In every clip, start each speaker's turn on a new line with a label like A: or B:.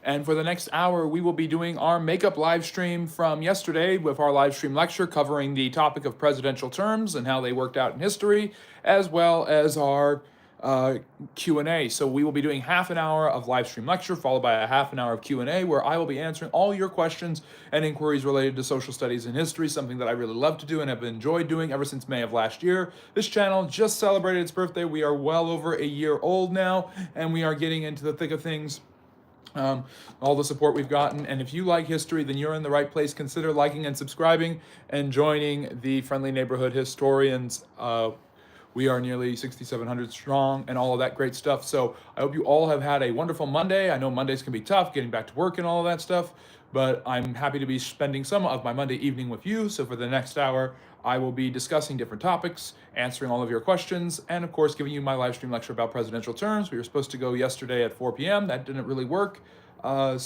A: And for the next hour, we will be doing our makeup live stream from yesterday with our live stream lecture covering the topic of presidential terms and how they worked out in history, as well as our Q&A. So we will be doing half an hour of live stream lecture followed by a half an hour of Q&A where I will be answering all your questions and inquiries related to social studies and history, something that I really love to do and have enjoyed doing ever since May of last year. This channel just celebrated its birthday. We are well over a year old now, and we are getting into the thick of things. All the support we've gotten. And if you like history, then you're in the right place. Consider liking and subscribing and joining the Friendly Neighborhood Historians. We are nearly 6,700 strong and all of that great stuff. So I hope you all have had a wonderful Monday. I know Mondays can be tough, getting back to work and all of that stuff, but I'm happy to be spending some of my Monday evening with you. So for the next hour, I will be discussing different topics, answering all of your questions, and of course, giving you my live stream lecture about presidential terms. We were supposed to go yesterday at 4 p.m. That didn't really work. A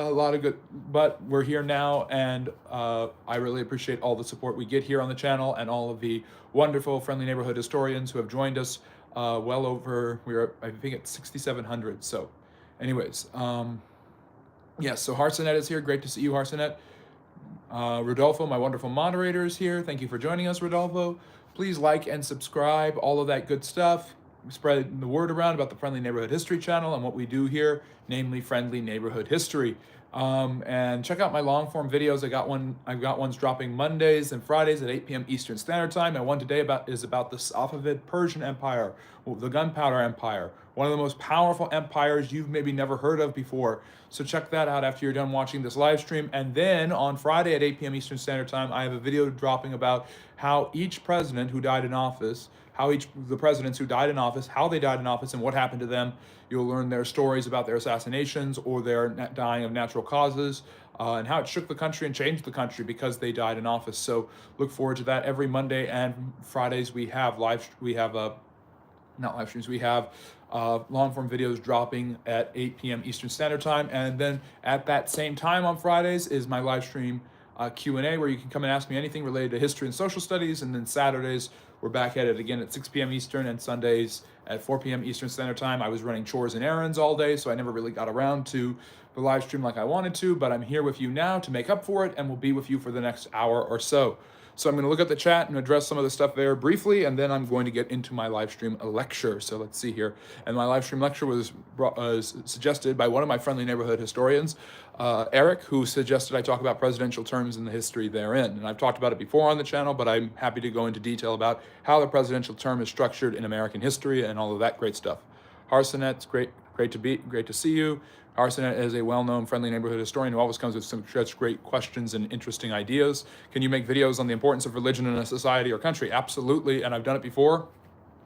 A: lot of good, but we're here now, and I really appreciate all the support we get here on the channel and all of the wonderful Friendly Neighborhood historians who have joined us. Well over, I think at 6,700. So anyways, yes, so Harsonet is here. Great to see you, Harsonet. Rodolfo, my wonderful moderator, is here. Thank you for joining us, Rodolfo. Please like and subscribe, all of that good stuff. Spread the word around about the Friendly Neighborhood History channel and what we do here, namely Friendly Neighborhood History. And check out my long form videos. I've got ones dropping Mondays and Fridays at 8 p.m. Eastern Standard Time. And one today is about the Safavid Persian Empire, the Gunpowder Empire, one of the most powerful empires you've maybe never heard of before. So check that out after you're done watching this live stream. And then on Friday at 8 p.m. Eastern Standard Time, I have a video dropping about how each president who died in office, the presidents who died in office, how they died in office and what happened to them. You'll learn their stories about their assassinations or their dying of natural causes, and how it shook the country and changed the country because they died in office. So look forward to that. Every Monday and Fridays we have long form videos dropping at 8 p.m. Eastern Standard Time. And then at that same time on Fridays is my live stream Q&A where you can come and ask me anything related to history and social studies. And then Saturdays, we're back at it again at 6 p.m. Eastern, and Sundays at 4 p.m. Eastern Standard Time. I was running chores and errands all day, so I never really got around to the live stream like I wanted to, but I'm here with you now to make up for it, and will be with you for the next hour or so. So I'm going to look at the chat and address some of the stuff there briefly, and then I'm going to get into my live stream lecture. So let's see here. And my live stream lecture was suggested by one of my Friendly Neighborhood historians, Eric, who suggested I talk about presidential terms and the history therein. And I've talked about it before on the channel, but I'm happy to go into detail about how the presidential term is structured in American history and all of that great stuff. Harsonet's great to see you. Harsonet is a well-known Friendly Neighborhood historian who always comes with some such great questions and interesting ideas. Can you make videos on the importance of religion in a society or country? Absolutely, and I've done it before.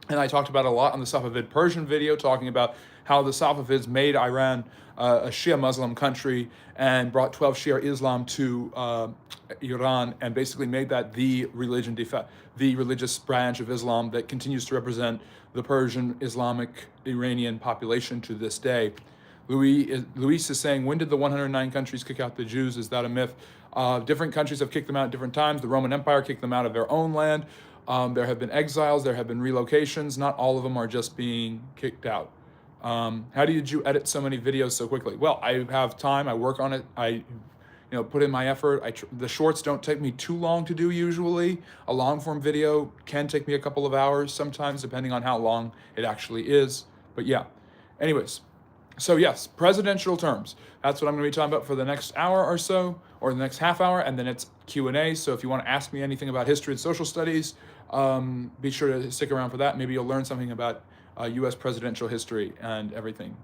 A: And I talked about it a lot on the Safavid Persian video, talking about how the Safavids made Iran a Shia Muslim country and brought 12 Shia Islam to Iran, and basically made that the religious branch of Islam that continues to represent the Persian Islamic Iranian population to this day. Luis is saying, when did the 109 countries kick out the Jews? Is that a myth? Different countries have kicked them out at different times. The Roman Empire kicked them out of their own land. There have been exiles. There have been relocations. Not all of them are just being kicked out. How did you edit so many videos so quickly? Well, I have time. I work on it. I put in my effort. The shorts don't take me too long to do usually. A long form video can take me a couple of hours sometimes, depending on how long it actually is. But yeah, anyways. So yes, presidential terms. That's what I'm going to be talking about for the next hour or so, or the next half hour, and then it's Q&A. So if you want to ask me anything about history and social studies, be sure to stick around for that. Maybe you'll learn something about U.S. presidential history and everything.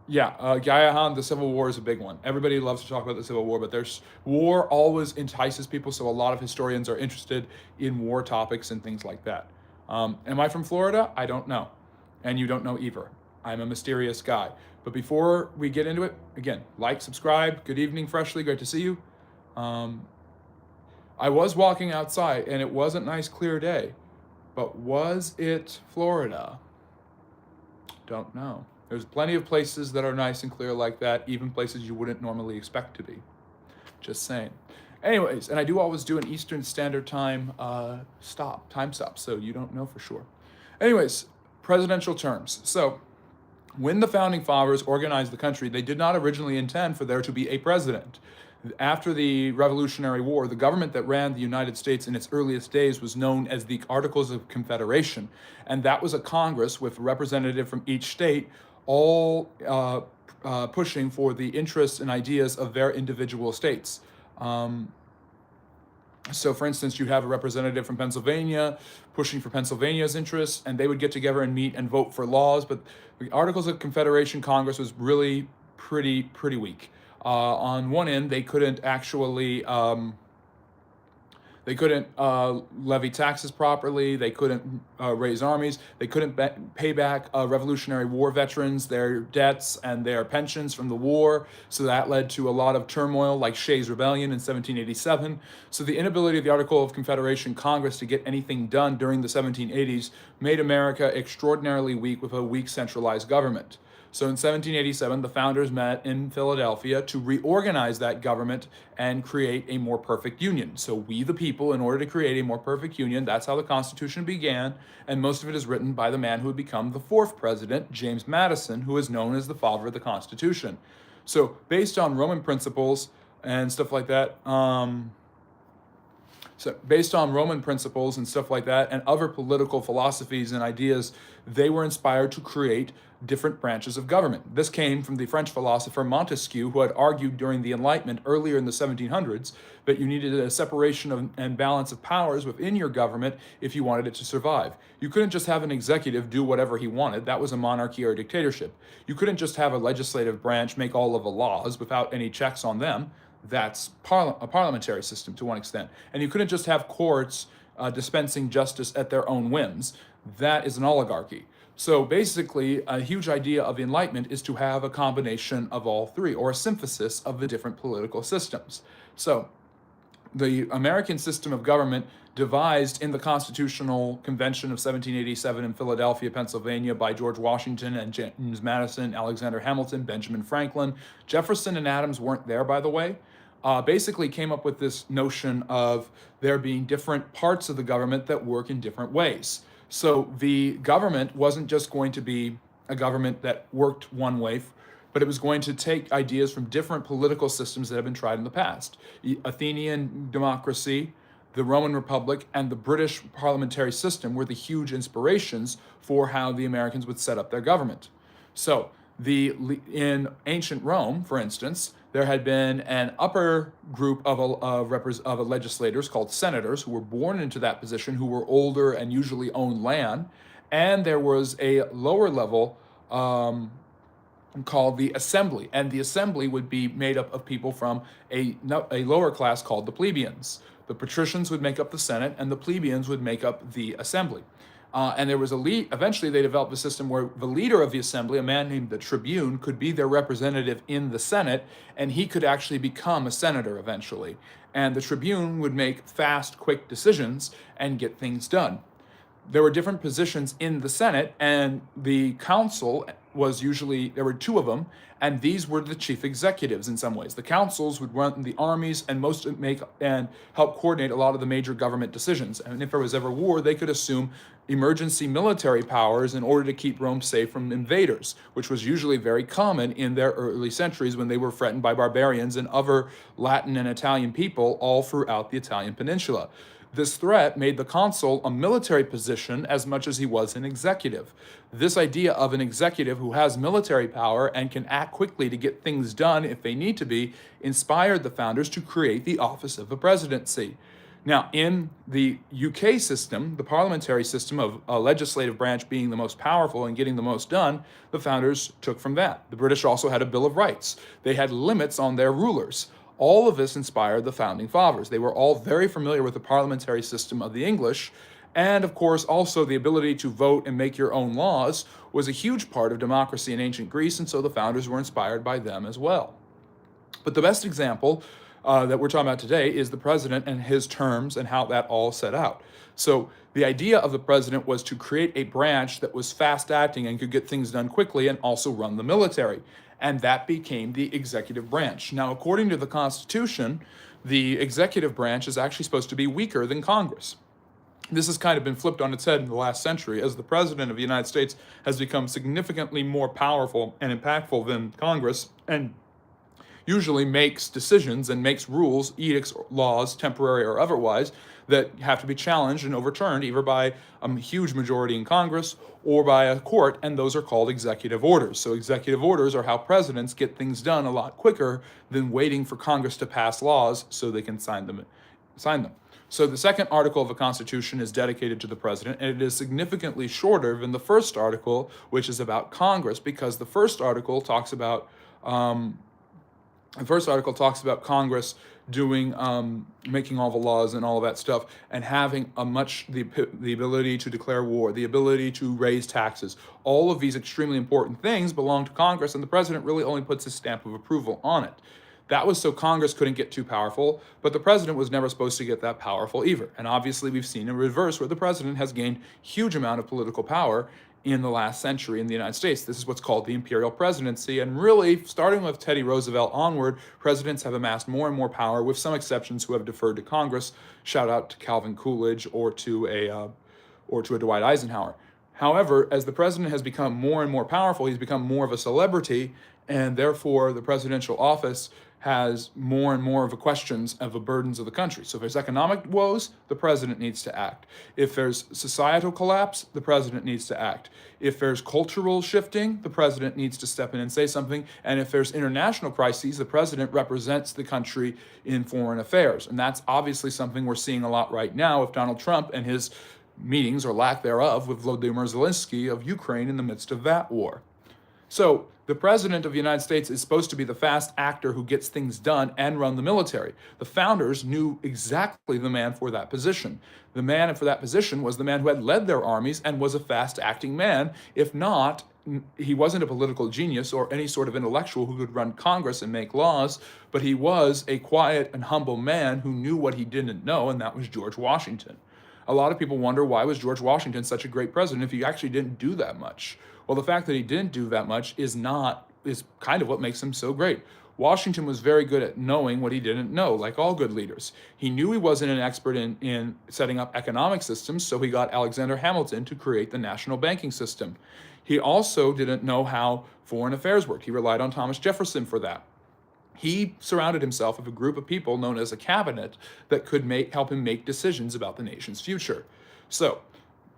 A: Gayahan, the Civil War is a big one. Everybody loves to talk about the Civil War, but war always entices people, so a lot of historians are interested in war topics and things like that. Am I from Florida? I don't know. And you don't know either. I'm a mysterious guy. But before we get into it, again, like, subscribe. Good evening, Freshly. Great to see you. I was walking outside, and it was a nice, clear day. But was it Florida? Don't know. There's plenty of places that are nice and clear like that, even places you wouldn't normally expect to be. Just saying. Anyways, and I do always do an Eastern Standard Time time stop, so you don't know for sure. Anyways, presidential terms. So When the founding fathers organized the country, they did not originally intend for there to be a president. After the Revolutionary War, the government that ran the United States in its earliest days was known as the Articles of Confederation, and that was a Congress with a representative from each state, all pushing for the interests and ideas of their individual states. So, for instance, you'd have a representative from Pennsylvania pushing for Pennsylvania's interests, and they would get together and meet and vote for laws. But the Articles of Confederation Congress was really pretty weak. On one end, they couldn't actually levy taxes properly. They couldn't raise armies. They couldn't pay back Revolutionary War veterans their debts and their pensions from the war. So that led to a lot of turmoil, like Shays' Rebellion in 1787. So the inability of the Article of Confederation Congress to get anything done during the 1780s made America extraordinarily weak with a weak centralized government. So in 1787, the founders met in Philadelphia to reorganize that government and create a more perfect union. So we, the people, in order to create a more perfect union, that's how the Constitution began, and most of it is written by the man who would become the fourth president, James Madison, who is known as the father of the Constitution. So based on Roman principles and stuff like that, and other political philosophies and ideas, they were inspired to create different branches of government. This came from the French philosopher Montesquieu, who had argued during the Enlightenment earlier in the 1700s that you needed a separation and balance of powers within your government if you wanted it to survive. You couldn't just have an executive do whatever he wanted. That was a monarchy or a dictatorship. You couldn't just have a legislative branch make all of the laws without any checks on them. That's a parliamentary system to one extent. And you couldn't just have courts dispensing justice at their own whims. That is an oligarchy. So basically, a huge idea of the Enlightenment is to have a combination of all three, or a synthesis of the different political systems. So the American system of government, devised in the Constitutional Convention of 1787 in Philadelphia, Pennsylvania, by George Washington and James Madison, Alexander Hamilton, Benjamin Franklin. Jefferson and Adams weren't there, by the way. Basically came up with this notion of there being different parts of the government that work in different ways. So the government wasn't just going to be a government that worked one way, but it was going to take ideas from different political systems that have been tried in the past. Athenian democracy, the Roman Republic, and the British parliamentary system were the huge inspirations for how the Americans would set up their government. So in ancient Rome, for instance, there had been an upper group of legislators called senators who were born into that position, who were older and usually owned land. And there was a lower level called the assembly. And the assembly would be made up of people from a lower class called the plebeians. The patricians would make up the Senate, and the plebeians would make up the assembly. And there was eventually they developed a system where the leader of the assembly, a man named the tribune, could be their representative in the Senate, and he could actually become a senator eventually. And the tribune would make fast, quick decisions and get things done. There were different positions in the Senate, and the council was usually, there were two of them, and these were the chief executives in some ways. The councils would run the armies and help coordinate a lot of the major government decisions. And if there was ever war, they could assume emergency military powers in order to keep Rome safe from invaders, which was usually very common in their early centuries when they were threatened by barbarians and other Latin and Italian people all throughout the Italian peninsula. This threat made the consul a military position as much as he was an executive. This idea of an executive who has military power and can act quickly to get things done if they need to be inspired the founders to create the office of the presidency. Now, in the UK system, the parliamentary system of a legislative branch being the most powerful and getting the most done, the founders took from that. The British also had a Bill of Rights. They had limits on their rulers. All of this inspired the founding fathers. They were all very familiar with the parliamentary system of the English, and of course also the ability to vote and make your own laws was a huge part of democracy in ancient Greece, and so the founders were inspired by them as well. But the best example that we're talking about today is the president and his terms and how that all set out. So the idea of the president was to create a branch that was fast acting and could get things done quickly and also run the military. And that became the executive branch. Now, according to the Constitution, the executive branch is actually supposed to be weaker than Congress. This has kind of been flipped on its head in the last century as the president of the United States has become significantly more powerful and impactful than Congress, and usually makes decisions and makes rules, edicts, laws, temporary or otherwise, that have to be challenged and overturned either by a huge majority in Congress or by a court, and those are called executive orders. So executive orders are how presidents get things done a lot quicker than waiting for Congress to pass laws so they can sign them. So the second article of the Constitution is dedicated to the president, and it is significantly shorter than the first article, which is about Congress, because the first article talks about Congress doing making all the laws and all of that stuff, and having the ability to declare war, the ability to raise taxes. All of these extremely important things belong to Congress, and the president really only puts his stamp of approval on it. That was so Congress couldn't get too powerful, but the president was never supposed to get that powerful either. And obviously we've seen in reverse where the president has gained huge amount of political power in the last century in the United States. This is what's called the imperial presidency, and really, starting with Teddy Roosevelt onward, presidents have amassed more and more power, with some exceptions who have deferred to Congress. Shout out to Calvin Coolidge or to a Dwight Eisenhower. However, as the president has become more and more powerful, he's become more of a celebrity, and therefore the presidential office has more and more of the questions of the burdens of the country. So if there's economic woes, the president needs to act. If there's societal collapse, the president needs to act. If there's cultural shifting, the president needs to step in and say something. And if there's international crises, the president represents the country in foreign affairs. And that's obviously something we're seeing a lot right now with Donald Trump and his meetings, or lack thereof, with Volodymyr Zelensky of Ukraine in the midst of that war. So the president of the United States is supposed to be the fast actor who gets things done and run the military. The founders knew exactly the man for that position. The man for that position was the man who had led their armies and was a fast acting man. If not, he wasn't a political genius or any sort of intellectual who could run Congress and make laws, but he was a quiet and humble man who knew what he didn't know, and that was George Washington. A lot of people wonder, why was George Washington such a great president if he actually didn't do that much? Well, the fact that he didn't do that much is kind of what makes him so great. Washington was very good at knowing what he didn't know, like all good leaders. He knew he wasn't an expert in setting up economic systems, so he got Alexander Hamilton to create the national banking system. He also didn't know how foreign affairs worked. He relied on Thomas Jefferson for that. He surrounded himself with a group of people known as a cabinet that could help him make decisions about the nation's future. So,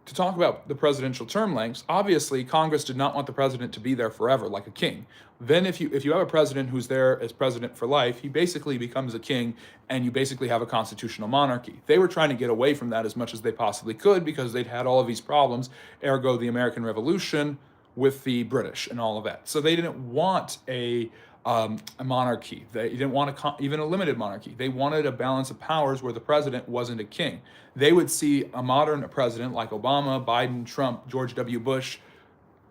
A: to talk about the presidential term lengths, obviously Congress did not want the president to be there forever like a king. Then if you have a president who's there as president for life, he basically becomes a king, and you basically have a constitutional monarchy. They were trying to get away from that as much as they possibly could because they'd had all of these problems, ergo the American Revolution with the British and all of that. So they didn't want a monarchy. They didn't want even a limited monarchy. They wanted a balance of powers where the president wasn't a king. They would see a modern president like Obama, Biden, Trump, George W. Bush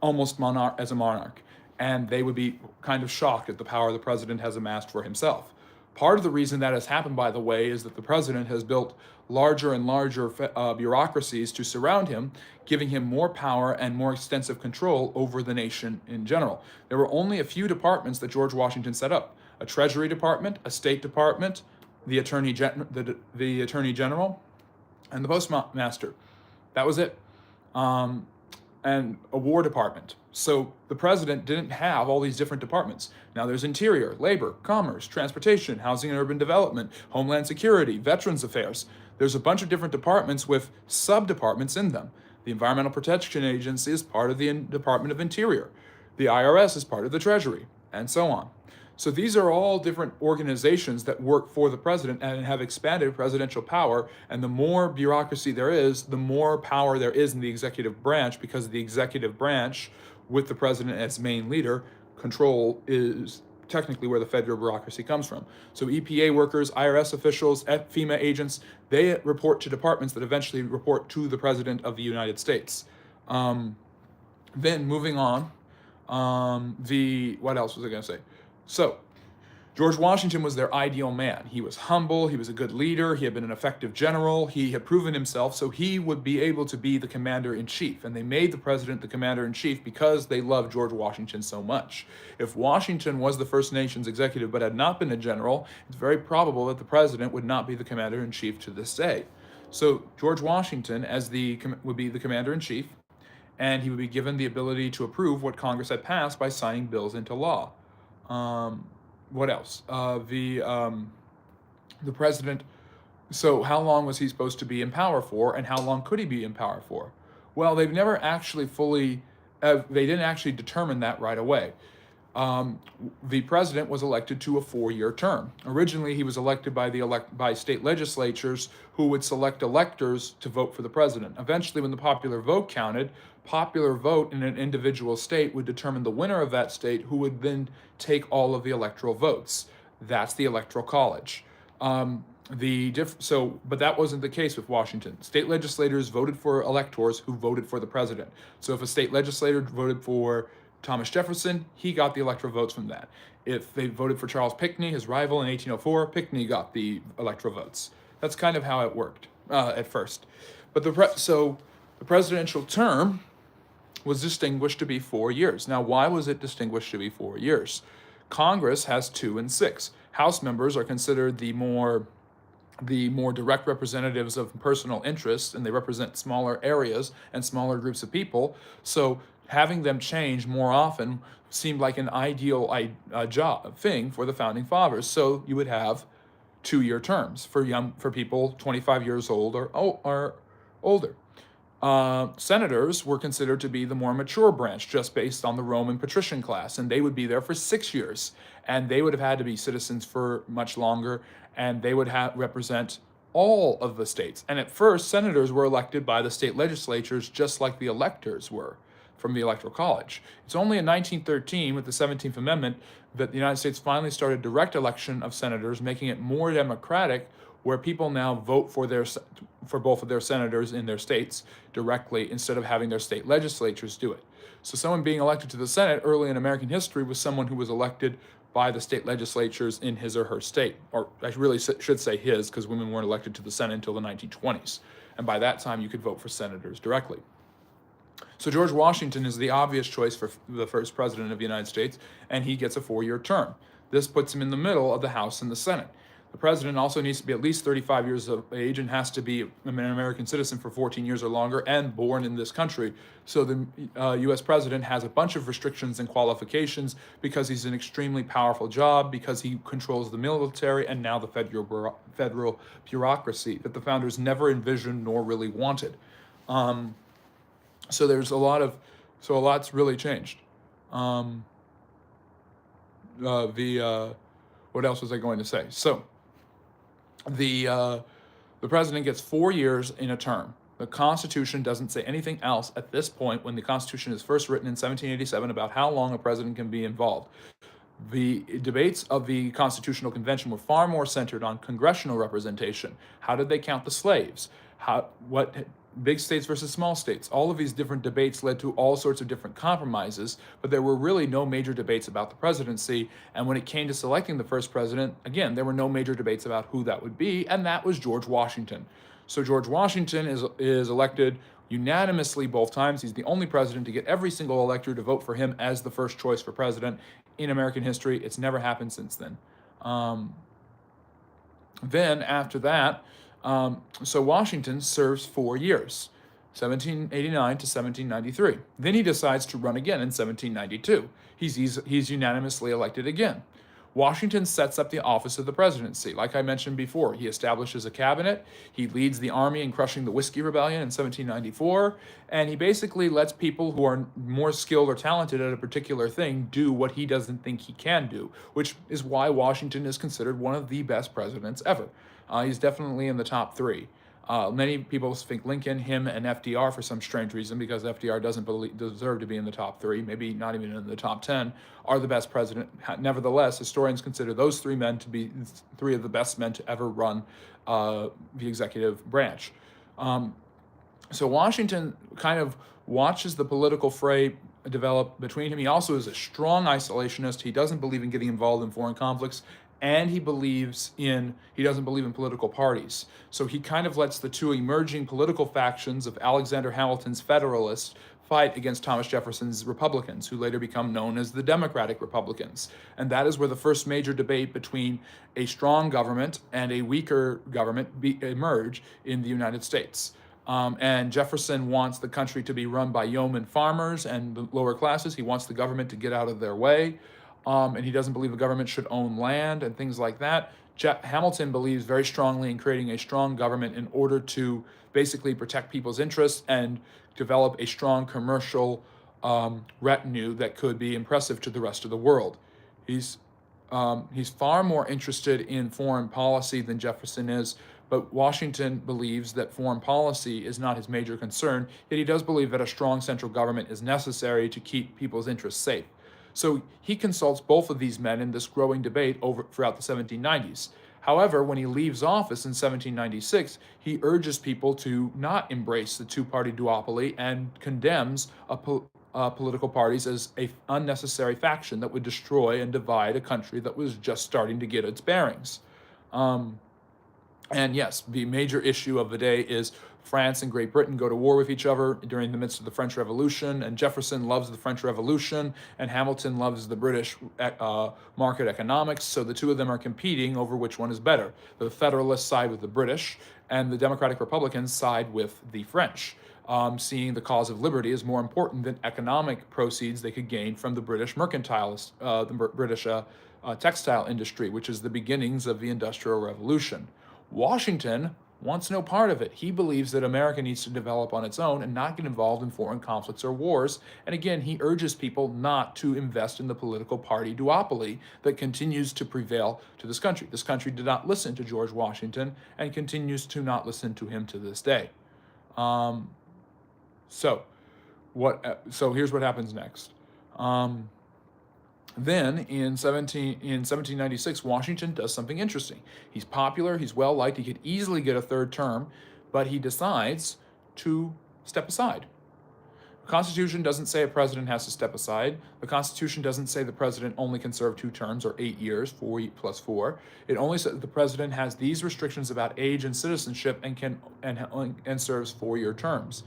A: almost as a monarch. And they would be kind of shocked at the power the president has amassed for himself. Part of the reason that has happened, by the way, is that the president has built larger and larger bureaucracies to surround him, giving him more power and more extensive control over the nation in general. There were only a few departments that George Washington set up: a Treasury Department, a State Department, the Attorney General, and the Postmaster. That was it. And a War Department. So the president didn't have all these different departments. Now there's Interior, Labor, Commerce, Transportation, Housing and Urban Development, Homeland Security, Veterans Affairs. There's a bunch of different departments with sub-departments in them. The Environmental Protection Agency is part of the Department of Interior. The IRS is part of the Treasury, and so on. So these are all different organizations that work for the president and have expanded presidential power. And the more bureaucracy there is, the more power there is in the executive branch, because the executive branch, with the president as main leader, control is technically where the federal bureaucracy comes from. So EPA workers, IRS officials, FEMA agents, they report to departments that eventually report to the president of the United States. Then moving on, what else was I going to say? So, George Washington was their ideal man. He was humble, he was a good leader, he had been an effective general, he had proven himself, so he would be able to be the commander-in-chief. And they made the president the commander-in-chief because they loved George Washington so much. If Washington was the First Nations executive but had not been a general, it's very probable that the president would not be the commander-in-chief to this day. So George Washington, would be the commander in chief, and he would be given the ability to approve what Congress had passed by signing bills into law. Um, what else? The president. So how long was he supposed to be in power for, and how long could he be in power for? Well, they've never actually they didn't actually determine that right away. Um, the president was elected to a 4-year term. Originally, he was elected by state legislatures who would select electors to vote for the president. Eventually, when the popular vote counted, popular vote in an individual state would determine the winner of that state, who would then take all of the electoral votes. That's the Electoral College. But that wasn't the case with Washington. State legislators voted for electors who voted for the president. So if a state legislator voted for Thomas Jefferson, he got the electoral votes from that. If they voted for Charles Pinckney, his rival in 1804, Pinckney got the electoral votes. That's kind of how it worked at first. But the presidential term was distinguished to be 4 years. Now, why was it distinguished to be 4 years? Congress has 2 and 6. House members are considered the more direct representatives of personal interests, and they represent smaller areas and smaller groups of people. So having them change more often seemed like an ideal thing for the founding fathers. So you would have 2-year terms for people 25 years old or older. Senators were considered to be the more mature branch, just based on the Roman patrician class, and they would be there for 6 years, and they would have had to be citizens for much longer, and they would represent all of the states. And at first, senators were elected by the state legislatures, just like the electors were from the Electoral College. It's only in 1913, with the 17th Amendment, that the United States finally started direct election of senators, making it more democratic, where people now vote for both of their senators in their states directly, instead of having their state legislatures do it. So someone being elected to the Senate early in American history was someone who was elected by the state legislatures in his or her state. Or I really should say his, because women weren't elected to the Senate until the 1920s. And by that time, you could vote for senators directly. So George Washington is the obvious choice for the first president of the United States, and he gets a 4-year term. This puts him in the middle of the House and the Senate. The president also needs to be at least 35 years of age and has to be an American citizen for 14 years or longer and born in this country. So the U.S. president has a bunch of restrictions and qualifications because he's an extremely powerful job, because he controls the military and now the federal bureaucracy that the founders never envisioned nor really wanted. So there's a lot's really changed. What else was I going to say? So the president gets 4 years in a term. The Constitution doesn't say anything else at this point, when the Constitution is first written in 1787, about how long a president can be involved. The debates of the Constitutional Convention were far more centered on congressional representation. How did they count the slaves? Big states versus small states. All of these different debates led to all sorts of different compromises, but there were really no major debates about the presidency. And when it came to selecting the first president, again, there were no major debates about who that would be, and that was George Washington. So George Washington is elected unanimously both times. He's the only president to get every single elector to vote for him as the first choice for president in American history. It's never happened since then. Then after that, so Washington serves 4 years, 1789 to 1793. Then he decides to run again in 1792. He's unanimously elected again. Washington sets up the office of the presidency. Like I mentioned before, he establishes a cabinet, he leads the army in crushing the Whiskey Rebellion in 1794, and he basically lets people who are more skilled or talented at a particular thing do what he doesn't think he can do, which is why Washington is considered one of the best presidents ever. He's definitely in the top 3. Many people think Lincoln, him, and FDR for some strange reason, because FDR doesn't deserve to be in the top 3, maybe not even in the top 10, are the best president. Nevertheless, historians consider those 3 men to be 3 of the best men to ever run the executive branch. So Washington kind of watches the political fray develop between him. He also is a strong isolationist. He doesn't believe in getting involved in foreign conflicts and he doesn't believe in political parties. So he kind of lets the two emerging political factions of Alexander Hamilton's Federalists fight against Thomas Jefferson's Republicans, who later become known as the Democratic Republicans. And that is where the first major debate between a strong government and a weaker government emerge in the United States. And Jefferson wants the country to be run by yeoman farmers and the lower classes. He wants the government to get out of their way. And he doesn't believe the government should own land and things like that. Hamilton believes very strongly in creating a strong government in order to basically protect people's interests and develop a strong commercial retinue that could be impressive to the rest of the world. He's far more interested in foreign policy than Jefferson is, but Washington believes that foreign policy is not his major concern, yet he does believe that a strong central government is necessary to keep people's interests safe. So he consults both of these men in this growing debate throughout the 1790s. However, when he leaves office in 1796, he urges people to not embrace the two-party duopoly and condemns political parties as an unnecessary faction that would destroy and divide a country that was just starting to get its bearings. And yes, the major issue of the day is France and Great Britain go to war with each other during the midst of the French Revolution, and Jefferson loves the French Revolution, and Hamilton loves the British market economics, so the two of them are competing over which one is better. The Federalists side with the British, and the Democratic Republicans side with the French, seeing the cause of liberty as more important than economic proceeds they could gain from the British textile industry, which is the beginnings of the Industrial Revolution. Washington wants no part of it. He believes that America needs to develop on its own and not get involved in foreign conflicts or wars. And again, he urges people not to invest in the political party duopoly that continues to prevail to this country. This country did not listen to George Washington and continues to not listen to him to this day. So here's what happens next. Then in 1796, Washington does something interesting. He's popular, he's well liked, he could easily get a third term, but he decides to step aside. The Constitution doesn't say a president has to step aside. The Constitution doesn't say the president only can serve 2 terms or 8 years, 4 plus 4. It only says the president has these restrictions about age and citizenship and serves 4-year terms.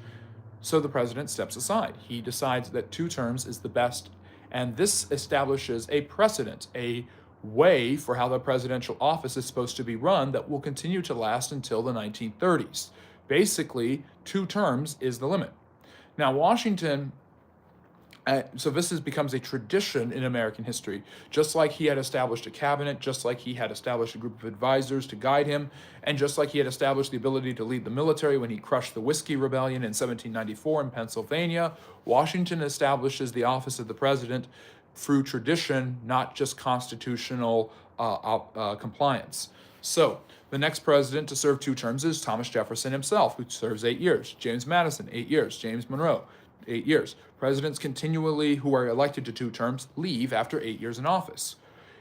A: So the president steps aside. He decides that 2 terms is the best. And this establishes a precedent, a way for how the presidential office is supposed to be run that will continue to last until the 1930s. Basically, 2 terms is the limit. Now, Washington, so this becomes a tradition in American history. Just like he had established a cabinet, just like he had established a group of advisors to guide him, and just like he had established the ability to lead the military when he crushed the Whiskey Rebellion in 1794 in Pennsylvania, Washington establishes the office of the president through tradition, not just constitutional compliance. So the next president to serve 2 terms is Thomas Jefferson himself, who serves 8 years. James Madison, 8 years. James Monroe, 8 years. Presidents continually who are elected to 2 terms leave after 8 years in office.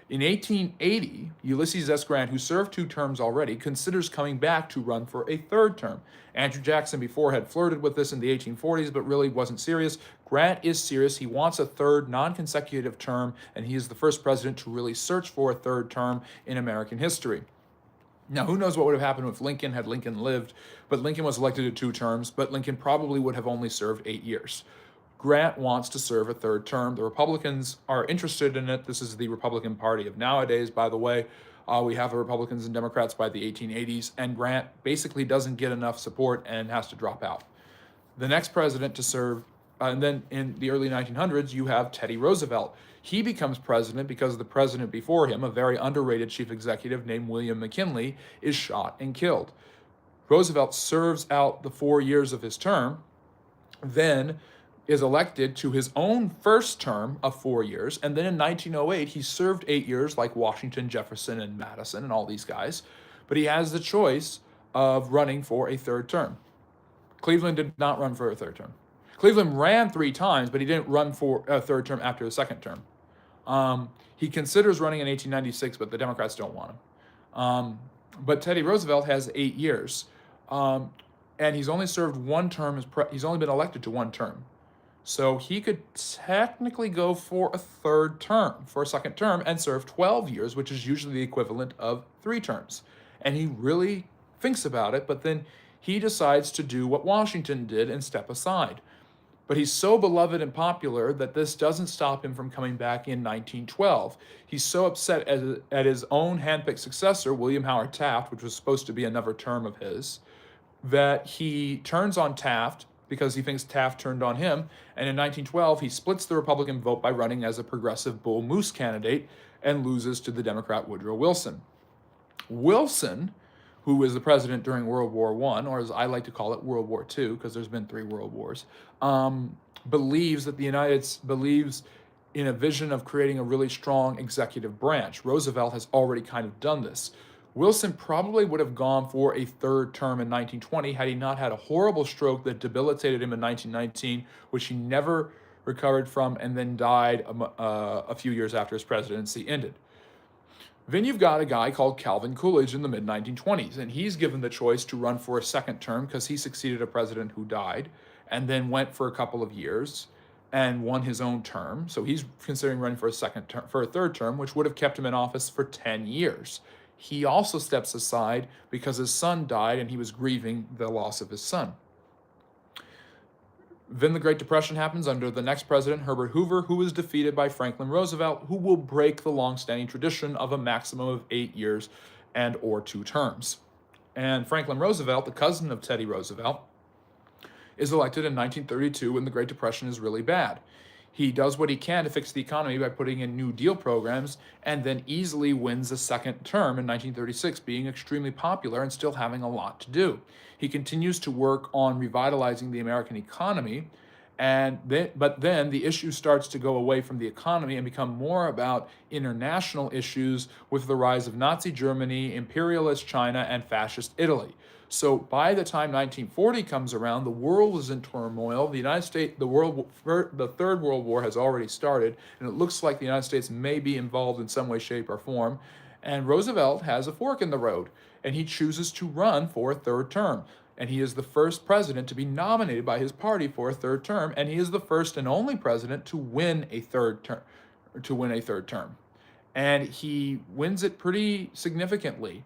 A: In 1880, Ulysses S. Grant, who served 2 terms already, considers coming back to run for a 3rd term. Andrew Jackson before had flirted with this in the 1840s, but really wasn't serious. Grant is serious. He wants a 3rd non-consecutive term, and he is the first president to really search for a 3rd term in American history. Now, who knows what would have happened if Lincoln had lived, but Lincoln was elected to 2 terms, but Lincoln probably would have only served 8 years. Grant wants to serve a 3rd term. The Republicans are interested in it. This is the Republican Party of nowadays, by the way. We have the Republicans and Democrats by the 1880s, and Grant basically doesn't get enough support and has to drop out. The next president to serve, and then in the early 1900s, you have Teddy Roosevelt. He becomes president because the president before him, a very underrated chief executive named William McKinley, is shot and killed. Roosevelt serves out the 4 years of his term, then is elected to his own first term of 4 years, and then in 1908, he served 8 years like Washington, Jefferson, and Madison, and all these guys, but he has the choice of running for a 3rd term. Cleveland did not run for a 3rd term. Cleveland ran 3 times, but he didn't run for a 3rd term after the 2nd term. He considers running in 1896, but the Democrats don't want him. But Teddy Roosevelt has 8 years, and he's only served 1 term. He's only been elected to 1 term. So he could technically go for a second term, and serve 12 years, which is usually the equivalent of 3 terms. And he really thinks about it, but then he decides to do what Washington did and step aside. But he's so beloved and popular that this doesn't stop him from coming back in 1912. He's so upset at his own handpicked successor, William Howard Taft, which was supposed to be another term of his, that he turns on Taft because he thinks Taft turned on him. And in 1912, he splits the Republican vote by running as a progressive bull moose candidate and loses to the Democrat Woodrow Wilson. Wilson, who was the president during World War I, or as I like to call it, World War II, because there's been 3 world wars, believes in a vision of creating a really strong executive branch. Roosevelt has already kind of done this. Wilson probably would have gone for a 3rd term in 1920 had he not had a horrible stroke that debilitated him in 1919, which he never recovered from, and then died a few years after his presidency ended. Then you've got a guy called Calvin Coolidge in the mid-1920s, and he's given the choice to run for a 2nd term because he succeeded a president who died, and then went for a couple of years and won his own term. So he's considering running for a 3rd term, which would have kept him in office for 10 years. He also steps aside because his son died and he was grieving the loss of his son. Then the Great Depression happens under the next president, Herbert Hoover, who is defeated by Franklin Roosevelt, who will break the long-standing tradition of a maximum of 8 years and or 2 terms. And Franklin Roosevelt, the cousin of Teddy Roosevelt, is elected in 1932 when the Great Depression is really bad. He does what he can to fix the economy by putting in New Deal programs, and then easily wins a 2nd term in 1936, being extremely popular and still having a lot to do. He continues to work on revitalizing the American economy, but then the issue starts to go away from the economy and become more about international issues with the rise of Nazi Germany, imperialist China, and fascist Italy. So by the time 1940 comes around, the world is in turmoil. The United States, the 3rd World War has already started, and it looks like the United States may be involved in some way, shape, or form. And Roosevelt has a fork in the road, and he chooses to run for a 3rd term. And he is the first president to be nominated by his party for a 3rd term, and he is the first and only president to win a 3rd term. And he wins it pretty significantly.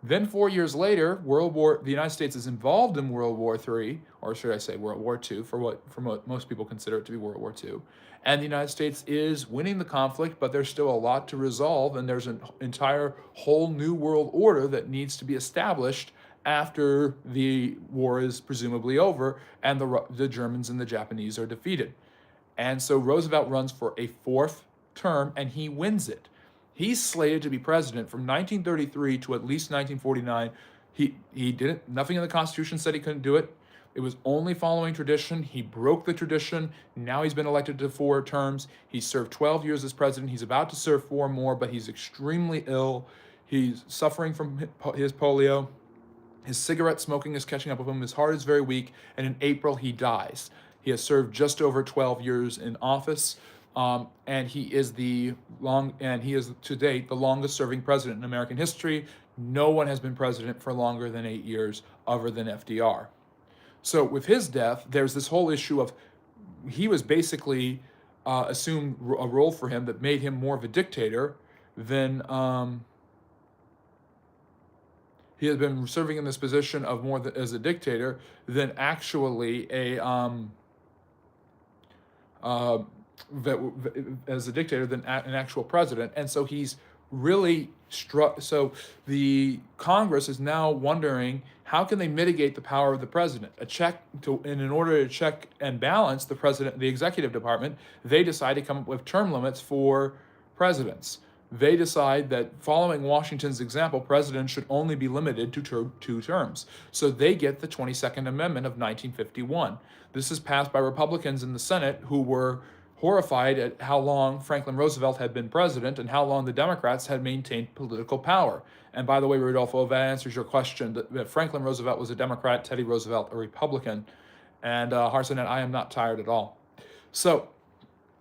A: Then 4 years later, the United States is involved in World War III, or should I say World War II, for what most people consider it to be World War II. And the United States is winning the conflict, but there's still a lot to resolve, and there's an entire whole new world order that needs to be established after the war is presumably over and the Germans and the Japanese are defeated. And so Roosevelt runs for a 4th term, and he wins it. He's slated to be president from 1933 to at least 1949. He didn't. Nothing in the Constitution said he couldn't do it. It was only following tradition. He broke the tradition. Now he's been elected to 4 terms. He served 12 years as president. He's about to serve 4 more, but he's extremely ill. He's suffering from his polio. His cigarette smoking is catching up with him. His heart is very weak, and in April he dies. He has served just over 12 years in office. And he is to date the longest serving president in American history. No one has been president for longer than 8 years other than FDR. So with his death, there's this whole issue of he was basically assumed a role for him that made him more of a dictator than he has been serving in this position of as a dictator than actually as a dictator than an actual president. And so he's really so the Congress is now wondering how can they mitigate the power of the president. And in order to check and balance the executive department, they decide to come up with term limits for presidents. They decide that following Washington's example, presidents should only be limited to 2 terms. So they get the 22nd Amendment of 1951. This is passed by Republicans in the Senate who were horrified at how long Franklin Roosevelt had been president and how long the Democrats had maintained political power. And by the way, Rodolfo, that answers your question, that Franklin Roosevelt was a Democrat, Teddy Roosevelt a Republican. And Harsonet, I am not tired at all. So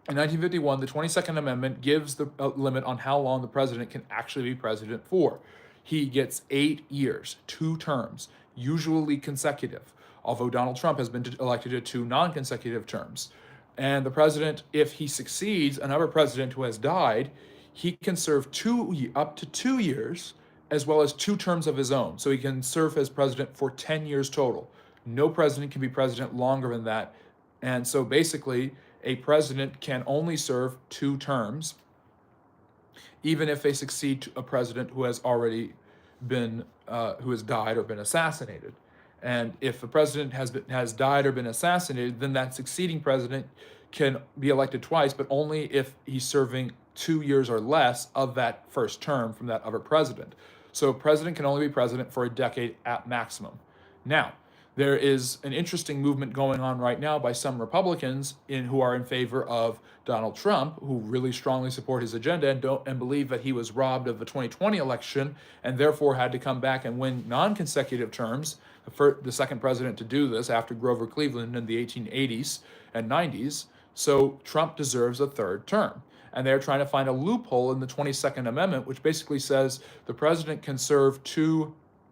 A: in 1951, the 22nd Amendment gives the limit on how long the president can actually be president for. He gets 8 years, 2 terms, usually consecutive, although Donald Trump has been elected to 2 non-consecutive terms. And the president, if he succeeds another president who has died, he can serve up to 2 years, as well as 2 terms of his own. So he can serve as president for 10 years total. No president can be president longer than that. And so basically, a president can only serve 2 terms, even if they succeed to a president who has already been, who has died or been assassinated. And if a president has died or been assassinated, then that succeeding president can be elected twice, but only if he's serving 2 years or less of that first term from that other president. So a president can only be president for a decade at maximum. Now, there is an interesting movement going on right now by some Republicans who are in favor of Donald Trump, who really strongly support his agenda and believe that he was robbed of the 2020 election and therefore had to come back and win non-consecutive terms. The second president to do this after Grover Cleveland in the 1880s and 90s. So Trump deserves a third term. And they're trying to find a loophole in the 22nd Amendment, which basically says the president can serve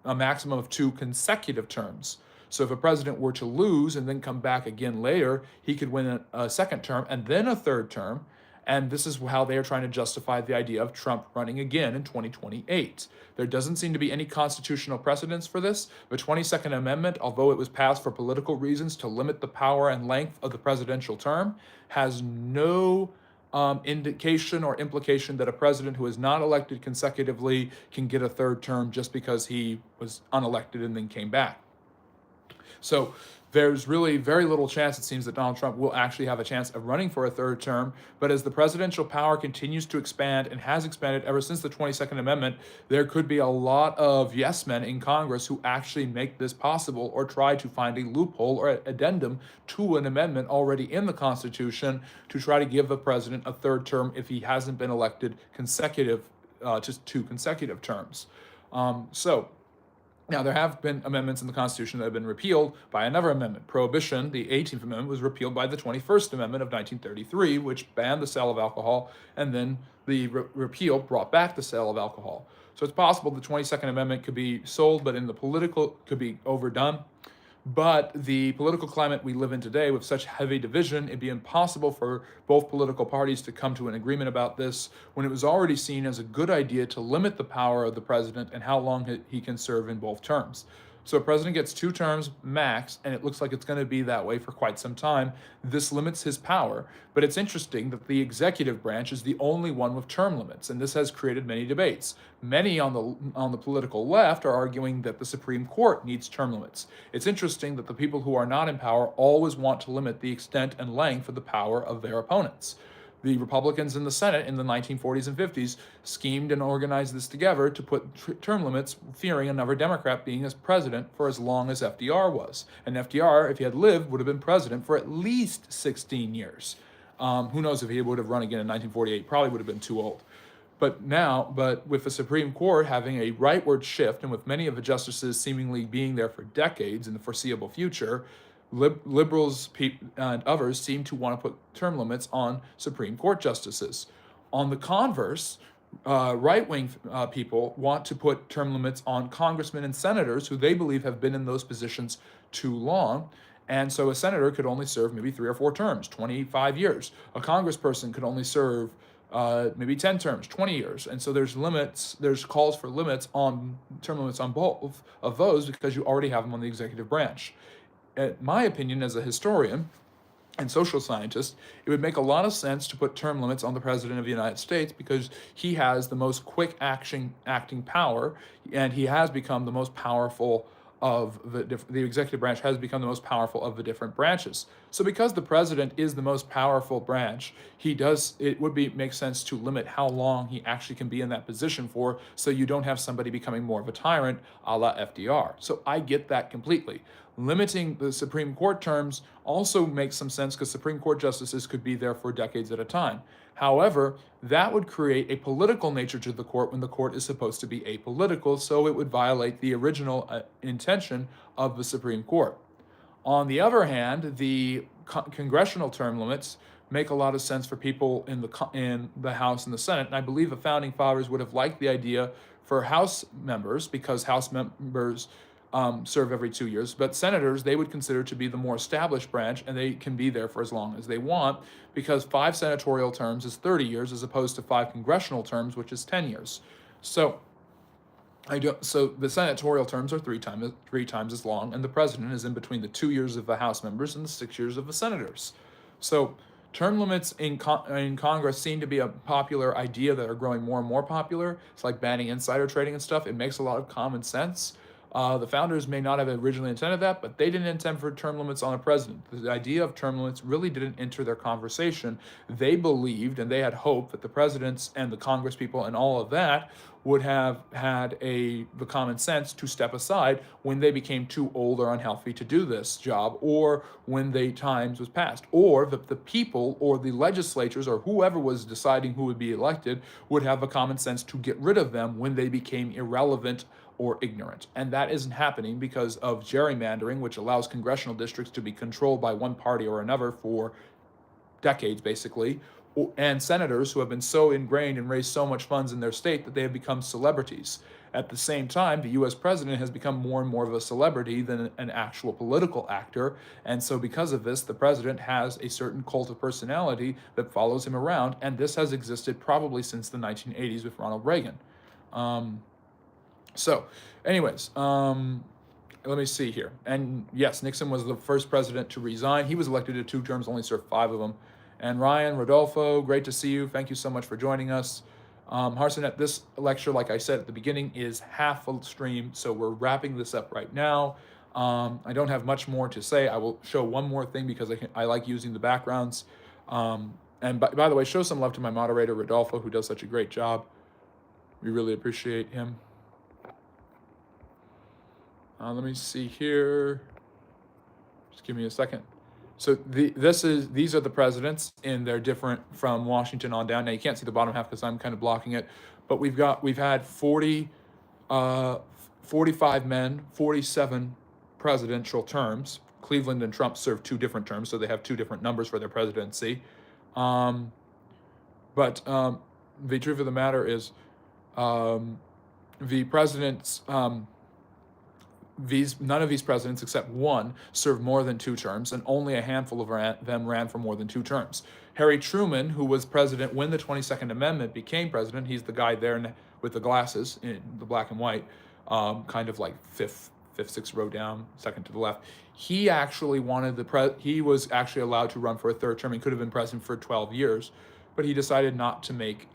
A: a maximum of 2 consecutive terms. So if a president were to lose and then come back again later, he could win a second term and then a third term. And this is how they are trying to justify the idea of Trump running again in 2028. There doesn't seem to be any constitutional precedence for this. The 22nd Amendment, although it was passed for political reasons to limit the power and length of the presidential term, has no indication or implication that a president who is not elected consecutively can get a third term just because he was unelected and then came back. So there's really very little chance, it seems, that Donald Trump will actually have a chance of running for a third term. But as the presidential power continues to expand and has expanded ever since the 22nd Amendment, there could be a lot of yes men in Congress who actually make this possible or try to find a loophole or addendum to an amendment already in the Constitution to try to give the president a third term if he hasn't been elected to 2 consecutive terms. Now, there have been amendments in the Constitution that have been repealed by another amendment. Prohibition, the 18th Amendment, was repealed by the 21st Amendment of 1933, which banned the sale of alcohol, and then the repeal brought back the sale of alcohol. So it's possible the 22nd Amendment could be sold, but could be overdone. But the political climate we live in today, with such heavy division, it'd be impossible for both political parties to come to an agreement about this when it was already seen as a good idea to limit the power of the president and how long he can serve in both terms. So a president gets 2 terms max, and it looks like it's going to be that way for quite some time. This limits his power, but it's interesting that the executive branch is the only one with term limits, and this has created many debates. Many on the political left are arguing that the Supreme Court needs term limits. It's interesting that the people who are not in power always want to limit the extent and length of the power of their opponents. The Republicans in the Senate in the 1940s and 50s schemed and organized this together to put term limits, fearing another Democrat being as president for as long as FDR was. And FDR, if he had lived, would have been president for at least 16 years. Who knows if he would have run again in 1948? Probably would have been too old. But with the Supreme Court having a rightward shift, and with many of the justices seemingly being there for decades in the foreseeable future, liberals and others seem to want to put term limits on Supreme Court justices. On the converse, right-wing people want to put term limits on congressmen and senators who they believe have been in those positions too long. And so a senator could only serve maybe 3 or 4 terms, 25 years. A congressperson could only serve maybe 10 terms, 20 years. And so there's calls for term limits on both of those because you already have them on the executive branch. In my opinion, as a historian and social scientist, it would make a lot of sense to put term limits on the President of the United States because he has the most quick acting power, and he has become the most powerful of the executive branch has become the most powerful of the different branches. So because the president is the most powerful branch, it would make sense to limit how long he actually can be in that position for, so you don't have somebody becoming more of a tyrant a la FDR. So I get that completely. Limiting the Supreme Court terms also makes some sense because Supreme Court justices could be there for decades at a time. However, that would create a political nature to the court when the court is supposed to be apolitical, so it would violate the original intention of the Supreme Court. On the other hand, the congressional term limits make a lot of sense for people in the House and the Senate, and I believe the Founding Fathers would have liked the idea for House members because House members serve every 2 years. But senators, they would consider to be the more established branch, and they can be there for as long as they want, because 5 senatorial terms is 30 years as opposed to 5 congressional terms, which is 10 years. So so the senatorial terms are three times as long, and the president is in between the 2 years of the House members and the 6 years of the senators. So term limits in Congress seem to be a popular idea that are growing more and more popular. It's like banning insider trading and stuff. It makes a lot of common sense. The founders may not have originally intended that, but they didn't intend for term limits on a president. The idea of term limits really didn't enter their conversation. They believed and they had hope that the presidents and the Congress people and all of that would have had the common sense to step aside when they became too old or unhealthy to do this job, or when the times was passed, or the people or the legislatures or whoever was deciding who would be elected would have the common sense to get rid of them when they became irrelevant or ignorant. And that isn't happening because of gerrymandering, which allows congressional districts to be controlled by one party or another for decades, basically, and senators who have been so ingrained and raised so much funds in their state that they have become celebrities. At the same time, the US president has become more and more of a celebrity than an actual political actor. And so because of this, the president has a certain cult of personality that follows him around. And this has existed probably since the 1980s with Ronald Reagan. So, anyways, let me see here. And yes, Nixon was the first president to resign. He was elected to 2 terms, only served 5 of them. And Ryan, Rodolfo, great to see you. Thank you so much for joining us. Harsonet, this lecture, like I said at the beginning, is half a stream, so we're wrapping this up right now. I don't have much more to say. I will show one more thing because I like using the backgrounds. And by the way, show some love to my moderator, Rodolfo, who does such a great job. We really appreciate him. Let me see here. Just give me a second. So these are the presidents, and they're different from Washington on down. Now you can't see the bottom half because I'm kind of blocking it, but we've had 45 men, 47 presidential terms. Cleveland and Trump served 2 different terms, so they have 2 different numbers for their presidency. But the truth of the matter is, the presidents. None of these presidents, except one, served more than 2 terms, and only a handful of them ran for more than 2 terms. Harry Truman, who was president when the 22nd Amendment became president, he's the guy there with the glasses, in the black and white, kind of like fifth, 6th row down, second to the left. He actually he was actually allowed to run for a 3rd term. He could have been president for 12 years, but he decided not to make.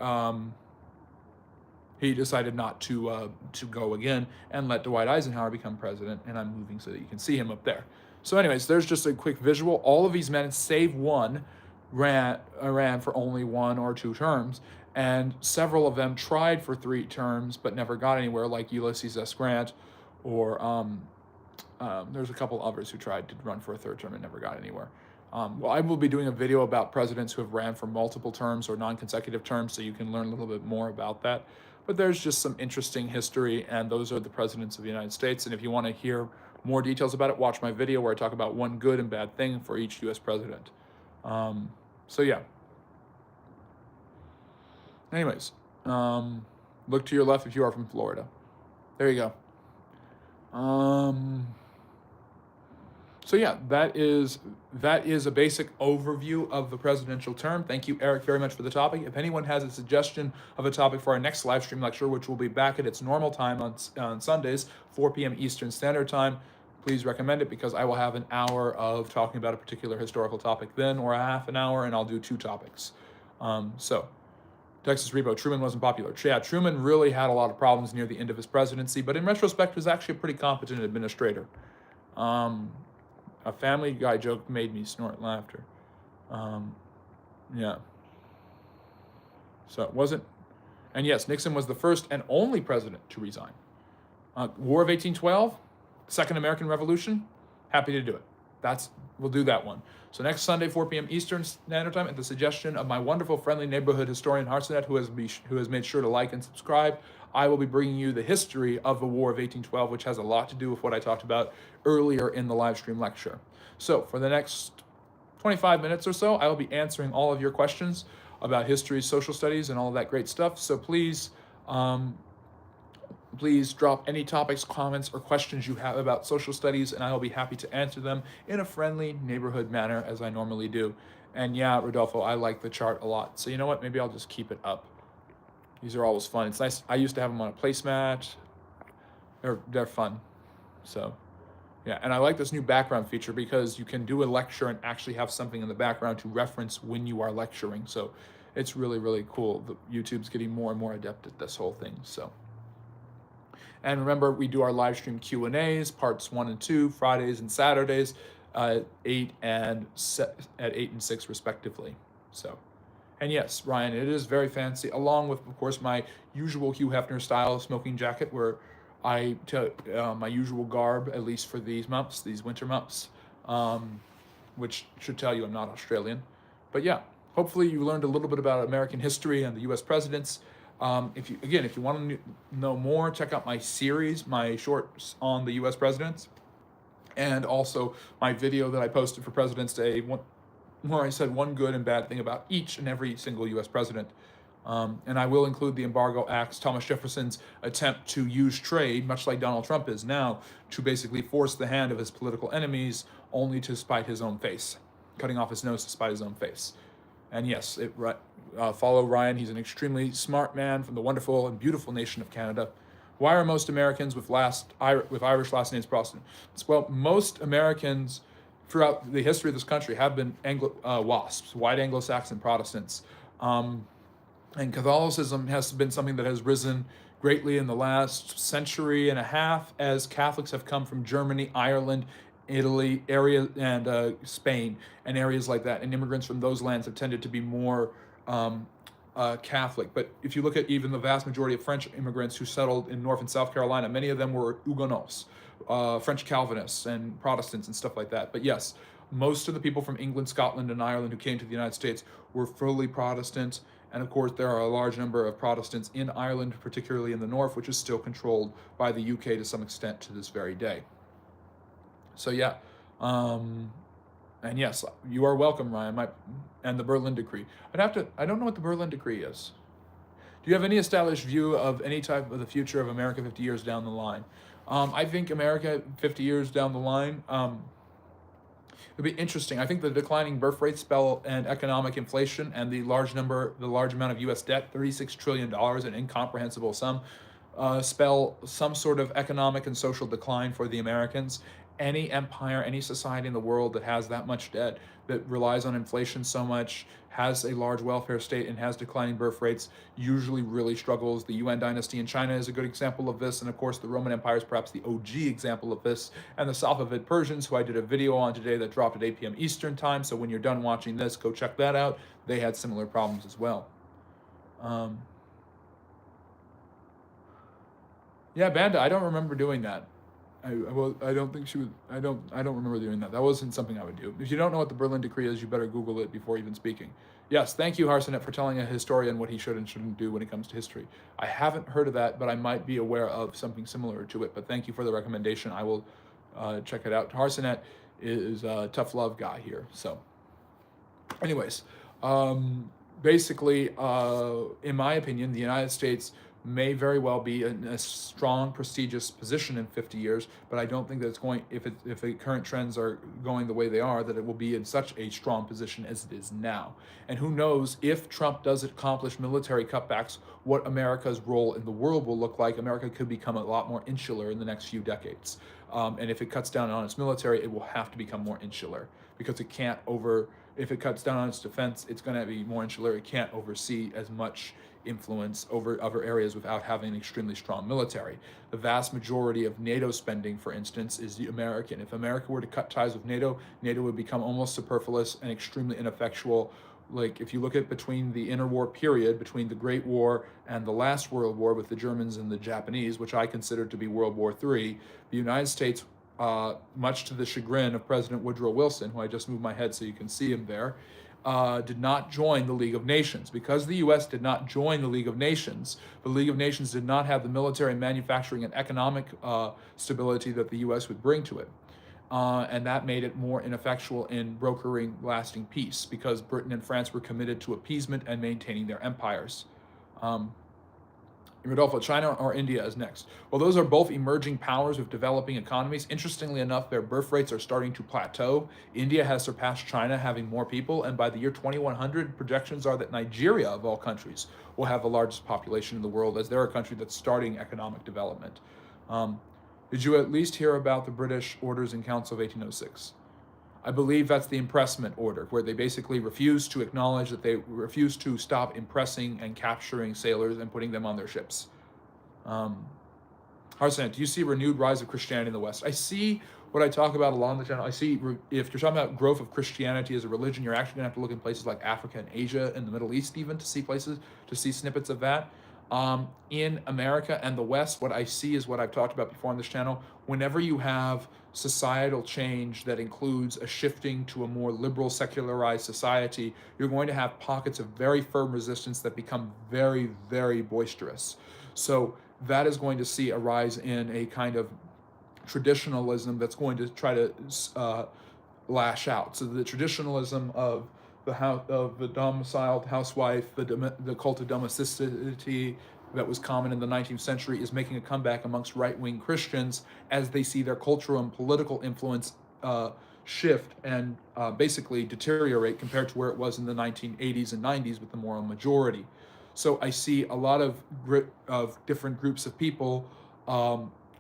A: He decided not to go again and let Dwight Eisenhower become president. And I'm moving so that you can see him up there. So anyways, there's just a quick visual. All of these men, save one, ran for only 1 or 2 terms. And several of them tried for 3 terms but never got anywhere, like Ulysses S. Grant, or there's a couple others who tried to run for a 3rd term and never got anywhere. Well, I will be doing a video about presidents who have ran for multiple terms or non-consecutive terms, so you can learn a little bit more about that. But there's just some interesting history, and those are the presidents of the United States. And if you want to hear more details about it, watch my video where I talk about one good and bad thing for each U.S. president. So yeah. Anyways, look to your left if you are from Florida. There you go. So yeah, that is a basic overview of the presidential term. Thank you, Eric, very much for the topic. If anyone has a suggestion of a topic for our next live stream lecture, which will be back at its normal time on Sundays, 4 p.m. Eastern Standard Time, please recommend it, because I will have an hour of talking about a particular historical topic then, or a half an hour, and I'll do 2 topics. So, Texas Repo, Truman wasn't popular. Yeah, Truman really had a lot of problems near the end of his presidency, but in retrospect was actually a pretty competent administrator. A Family Guy joke made me snort laughter. Yeah. So it wasn't. And yes, Nixon was the first and only president to resign. War of 1812, Second American Revolution, happy to do it. We'll do that one. So next Sunday, 4 p.m. Eastern Standard Time, at the suggestion of my wonderful friendly neighborhood historian Harsonet, who has made sure to like and subscribe, I will be bringing you the history of the War of 1812, which has a lot to do with what I talked about earlier in the live stream lecture. So for the next 25 minutes or so, I will be answering all of your questions about history, social studies, and all of that great stuff. So please Please drop any topics, comments, or questions you have about social studies, and I will be happy to answer them in a friendly neighborhood manner as I normally do. And yeah, Rodolfo, I like the chart a lot. So you know what? Maybe I'll just keep it up. These are always fun. It's nice. I used to have them on a placemat. They're fun. So yeah, and I like this new background feature because you can do a lecture and actually have something in the background to reference when you are lecturing. So it's really, really cool. YouTube's getting more and more adept at this whole thing. So. And remember, we do our live stream Q&As, parts 1 and 2, Fridays and Saturdays, 8 and 6 respectively. So, and yes, Ryan, it is very fancy, along with, of course, my usual Hugh Hefner style smoking jacket, where I took my usual garb, at least for these months, these winter months, which should tell you I'm not Australian. But yeah, hopefully you learned a little bit about American history and the U.S. presidents. If you want to know more, check out my series, my shorts on the U.S. presidents, and also my video that I posted for President's Day, where I said one good and bad thing about each and every single U.S. president. And I will include the embargo acts, Thomas Jefferson's attempt to use trade, much like Donald Trump is now, to basically force the hand of his political enemies, only to spite his own face, cutting off his nose to spite his own face. And yes, follow Ryan. He's an extremely smart man from the wonderful and beautiful nation of Canada. Why are most Americans with Irish last names Protestant? Well, most Americans throughout the history of this country have been WASPs, white Anglo-Saxon Protestants. And Catholicism has been something that has risen greatly in the last century and a half as Catholics have come from Germany, Ireland, Italy, and Spain, and areas like that. And immigrants from those lands have tended to be more Catholic. But if you look at even the vast majority of French immigrants who settled in North and South Carolina, many of them were Huguenots, French Calvinists and Protestants and stuff like that. But yes, most of the people from England, Scotland, and Ireland who came to the United States were fully Protestant. And of course, there are a large number of Protestants in Ireland, particularly in the north, which is still controlled by the UK to some extent to this very day. So yeah, and yes, you are welcome, Ryan. And the Berlin Decree. I don't know what the Berlin Decree is. Do you have any established view of any type of the future of America 50 years down the line? I think America 50 years down the line, it'll be interesting. I think the declining birth rate spell and economic inflation and the large amount of U.S. debt, $36 trillion, an incomprehensible sum, spell some sort of economic and social decline for the Americans. Any empire, any society in the world that has that much debt, that relies on inflation so much, has a large welfare state, and has declining birth rates, usually really struggles. The Yuan dynasty in China is a good example of this, and of course the Roman Empire is perhaps the OG example of this, and the Safavid Persians, who I did a video on today that dropped at 8 p.m. Eastern time, so when you're done watching this, go check that out. They had similar problems as well. Yeah, Banda, I don't remember doing that. I don't think she was. I don't remember doing that. That wasn't something I would do. If you don't know what the Berlin Decree is, you better Google it before even speaking. Yes, thank you, Harsonet, for telling a historian what he should and shouldn't do when it comes to history. I haven't heard of that, but I might be aware of something similar to it. But thank you for the recommendation. I will check it out. Harsonet is a tough love guy here. So, anyways, basically, in my opinion, the United States may very well be in a strong, prestigious position in 50 years, but I don't think that it's going, if the current trends are going the way they are, that it will be in such a strong position as it is now. And who knows, if Trump does accomplish military cutbacks, what America's role in the world will look like. America could become a lot more insular in the next few decades. And if it cuts down on its military, it will have to become more insular, because it can't if it cuts down on its defense, it's going to be more insular. It can't oversee as much influence over other areas without having an extremely strong military. The vast majority of NATO spending, for instance, is the American. If America were to cut ties with NATO, NATO would become almost superfluous and extremely ineffectual. Like, if you look at between the interwar period, between the Great War and the last World War with the Germans and the Japanese, which I consider to be World War III, the United States, much to the chagrin of President Woodrow Wilson, who I just moved my head so you can see him there, did not join the League of Nations. Because the U.S. did not join the League of Nations, the League of Nations did not have the military, manufacturing, and economic stability that the U.S. would bring to it. And that made it more ineffectual in brokering lasting peace, because Britain and France were committed to appeasement and maintaining their empires. Rodolfo, China or India is next. Well, those are both emerging powers with developing economies. Interestingly enough, their birth rates are starting to plateau. India has surpassed China, having more people, and by the year 2100, projections are that Nigeria, of all countries, will have the largest population in the world, as they're a country that's starting economic development. Did you at least hear about the British Orders in Council of 1806? I believe that's the impressment order, where they basically refuse to acknowledge that they refuse to stop impressing and capturing sailors and putting them on their ships. Harsan, do you see a renewed rise of Christianity in the West? I see what I talk about a lot on the channel. I see if you're talking about growth of Christianity as a religion, you're actually going to have to look in places like Africa and Asia and the Middle East even to see snippets of that. In America and the West, what I see is what I've talked about before on this channel. Whenever you have societal change that includes a shifting to a more liberal, secularized society, you're going to have pockets of very firm resistance that become very, very boisterous. So that is going to see a rise in a kind of traditionalism that's going to try to lash out. So the traditionalism of the domiciled housewife, the cult of domesticity that was common in the 19th century is making a comeback amongst right-wing Christians as they see their cultural and political influence shift and basically deteriorate compared to where it was in the 1980s and 90s with the moral majority. So I see a lot of different groups of people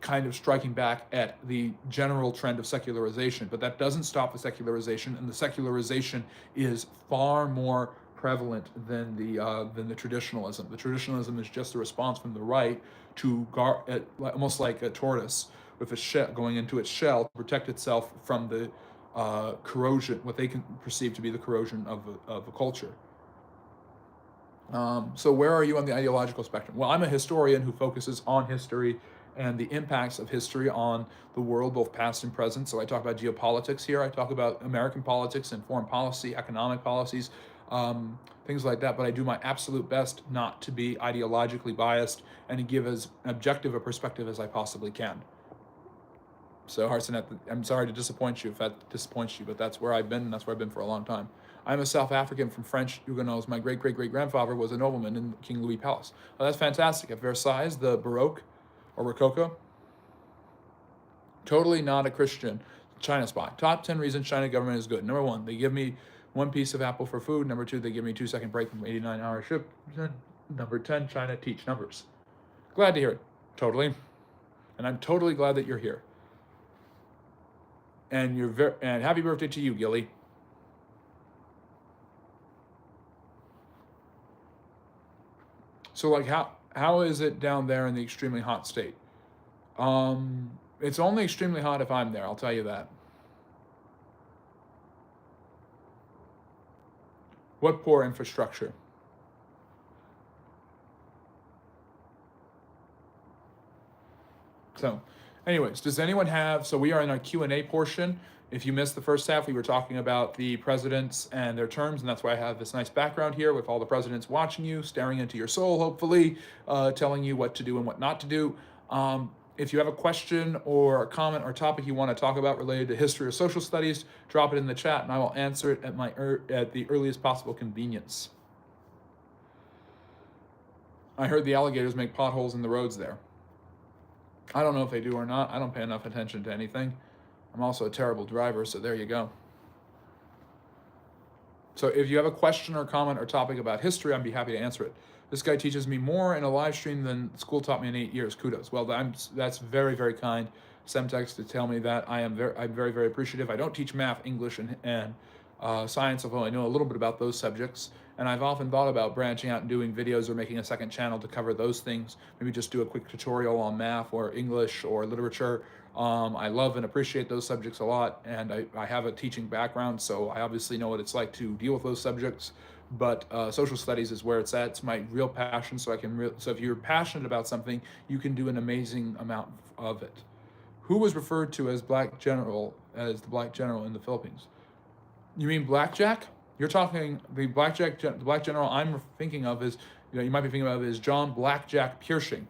A: kind of striking back at the general trend of secularization, but that doesn't stop the secularization, and the secularization is far more prevalent than the traditionalism. The traditionalism is just a response from the right to almost like a tortoise with a shell going into its shell to protect itself from the corrosion, what they can perceive to be the corrosion of a culture. So where are you on the ideological spectrum? Well, I'm a historian who focuses on history and the impacts of history on the world, both past and present. So I talk about geopolitics here. I talk about American politics and foreign policy, economic policies, things like that. But I do my absolute best not to be ideologically biased and to give as objective a perspective as I possibly can. So Harsinet, I'm sorry to disappoint you if that disappoints you, but that's where I've been, and that's where I've been for a long time. I'm a South African from French Huguenots. My great-great-great-grandfather was a nobleman in King Louis Palace. Well, that's fantastic. At Versailles, the Baroque, or Rococo, totally not a Christian China spy. Top 10 reasons China government is good. Number 1, they give me 1 piece of apple for food. Number 2, they give me a 2-second break from 89-hour shift. Number 10, China teach numbers. Glad to hear it. Totally. And I'm totally glad that you're here. And and happy birthday to you, Gilly. So like how is it down there in the extremely hot state? It's only extremely hot if I'm there, I'll tell you that. What poor infrastructure? So, anyways, does anyone have, so we are in our Q&A portion. If you missed the first half, we were talking about the presidents and their terms, and that's why I have this nice background here with all the presidents watching you, staring into your soul, hopefully, telling you what to do and what not to do. If you have a question or a comment or topic you want to talk about related to history or social studies, drop it in the chat and I will answer it at the earliest possible convenience. I heard the alligators make potholes in the roads there. I don't know if they do or not. I don't pay enough attention to anything. I'm also a terrible driver, so there you go. So if you have a question or comment or topic about history, I'd be happy to answer it. This guy teaches me more in a live stream than school taught me in 8 years. Kudos. Well, that's very, very kind. Semtex to tell me that. I'm very, very appreciative. I don't teach math, English, and science, although I know a little bit about those subjects. And I've often thought about branching out and doing videos or making a second channel to cover those things. Maybe just do a quick tutorial on math or English or literature. I love and appreciate those subjects a lot, and I have a teaching background, so I obviously know what it's like to deal with those subjects. But social studies is where it's at. It's my real passion, so so if you're passionate about something, you can do an amazing amount of it. Who was referred to as the Black General in the Philippines? You mean Blackjack? You're talking the Black General I'm thinking of is, you might be thinking of is John Blackjack Pershing.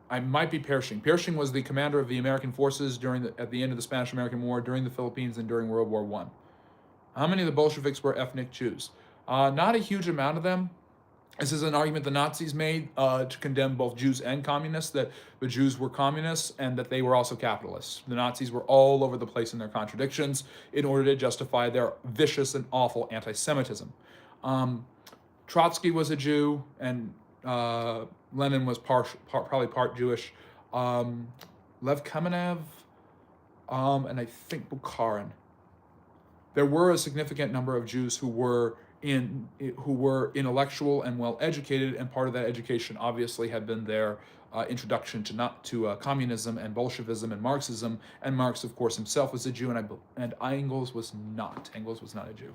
A: I might be Pershing. Pershing was the commander of the American forces at the end of the Spanish-American War, during the Philippines, and during World War I. How many of the Bolsheviks were ethnic Jews? Not a huge amount of them. This is an argument the Nazis made to condemn both Jews and communists, that the Jews were communists and that they were also capitalists. The Nazis were all over the place in their contradictions in order to justify their vicious and awful anti-Semitism. Trotsky was a Jew, and Lenin was probably part Jewish. Lev Kamenev, and I think Bukharin. There were a significant number of Jews who were intellectual and well educated, and part of that education obviously had been their introduction to communism and Bolshevism and Marxism. And Marx, of course, himself was a Jew, and Engels was not. Engels was not a Jew.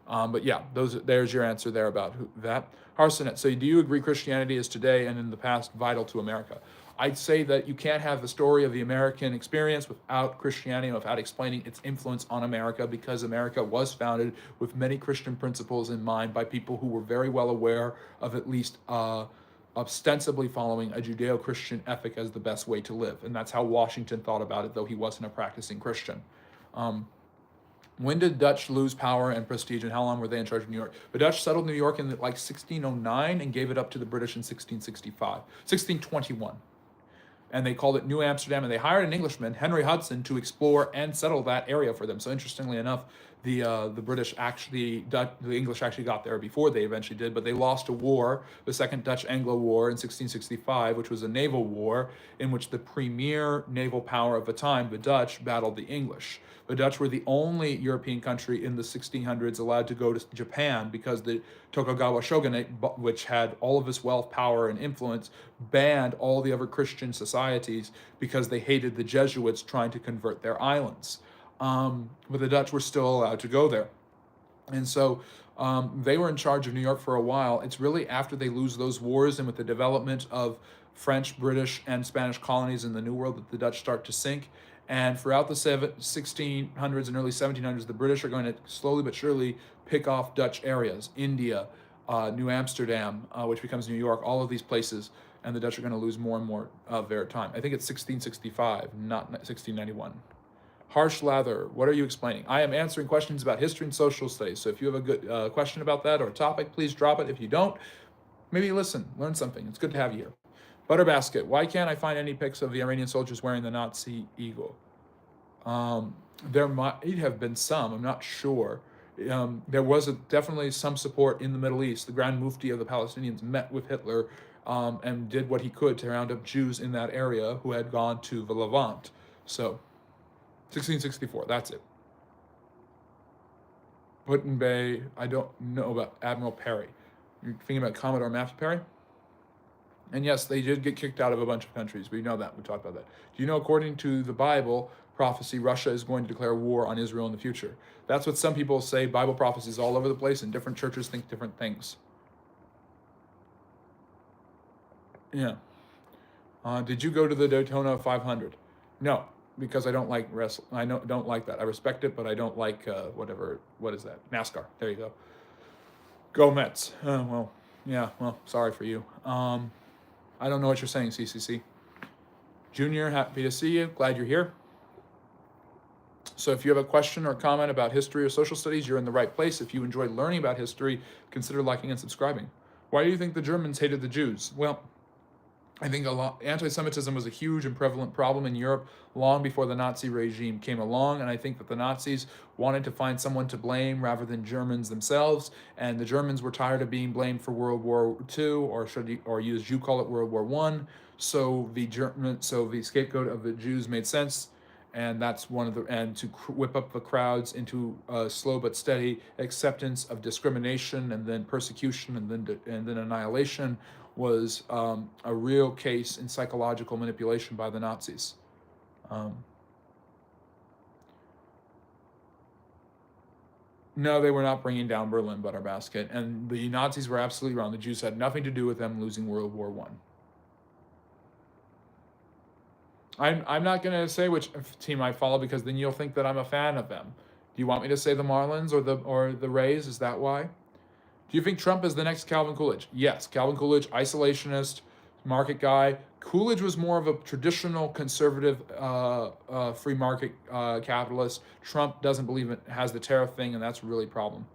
A: But yeah, there's your answer there about that. Harsonet, so do you agree Christianity is today and in the past vital to America? I'd say that you can't have the story of the American experience without Christianity, without explaining its influence on America, because America was founded with many Christian principles in mind by people who were very well aware of at least ostensibly following a Judeo-Christian ethic as the best way to live. And that's how Washington thought about it, though he wasn't a practicing Christian. When did Dutch lose power and prestige, and how long were they in charge of New York? The Dutch settled New York in like 1609 and gave it up to the British in 1621. And they called it New Amsterdam, and they hired an Englishman, Henry Hudson, to explore and settle that area for them. So interestingly enough, the English actually got there before they eventually did, but they lost a war, the Second Dutch Anglo War in 1665, which was a naval war in which the premier naval power of the time, the Dutch, battled the English. The Dutch were the only European country in the 1600s allowed to go to Japan because the Tokugawa shogunate, which had all of this wealth, power, and influence, banned all the other Christian societies because they hated the Jesuits trying to convert their islands. But the Dutch were still allowed to go there. And so they were in charge of New York for a while. It's really after they lose those wars and with the development of French, British, and Spanish colonies in the New World that the Dutch start to sink. And throughout the 1600s and early 1700s, the British are going to slowly but surely pick off Dutch areas, India, New Amsterdam, which becomes New York, all of these places, and the Dutch are going to lose more and more of their time. I think it's 1665, not 1691. Harsh Lather, what are you explaining? I am answering questions about history and social studies, so if you have a good question about that or a topic, please drop it. If you don't, maybe listen, learn something. It's good to have you here. Butterbasket, why can't I find any pics of the Iranian soldiers wearing the Nazi eagle? There might have been some, I'm not sure. There was definitely some support in the Middle East. The Grand Mufti of the Palestinians met with Hitler and did what he could to round up Jews in that area who had gone to the Levant. So, 1664, that's it. Putin Bay, I don't know about Admiral Perry. You're thinking about Commodore Matthew Perry? And yes, they did get kicked out of a bunch of countries. We know that. We talked about that. Do you know, according to the Bible prophecy, Russia is going to declare war on Israel in the future? That's what some people say. Bible prophecies all over the place, and different churches think different things. Yeah. Did you go to the Daytona 500? No, because I don't like wrestling. I don't like that. I respect it, but I don't like whatever. What is that? NASCAR. There you go. Go Mets. Well, yeah. Well, sorry for you. I don't know what you're saying, CCC. Junior, happy to see you. Glad you're here. So if you have a question or comment about history or social studies, you're in the right place. If you enjoyed learning about history, consider liking and subscribing. Why do you think the Germans hated the Jews? Well, I think anti-Semitism was a huge and prevalent problem in Europe long before the Nazi regime came along, and I think that the Nazis wanted to find someone to blame rather than Germans themselves, and the Germans were tired of being blamed for World War II, or as you call it, World War I. So the scapegoat of the Jews made sense, and that's and to whip up the crowds into a slow but steady acceptance of discrimination and then persecution and then annihilation was a real case in psychological manipulation by the Nazis. No, they were not bringing down Berlin, Butterbasket, and the Nazis were absolutely wrong. The Jews had nothing to do with them losing World War I. I'm not going to say which team I follow because then you'll think that I'm a fan of them. Do you want me to say the Marlins or the Rays? Is that why? Do you think Trump is the next Calvin Coolidge? Yes, Calvin Coolidge, isolationist, market guy. Coolidge was more of a traditional conservative free market capitalist. Trump doesn't believe it has the tariff thing, and that's really a problem.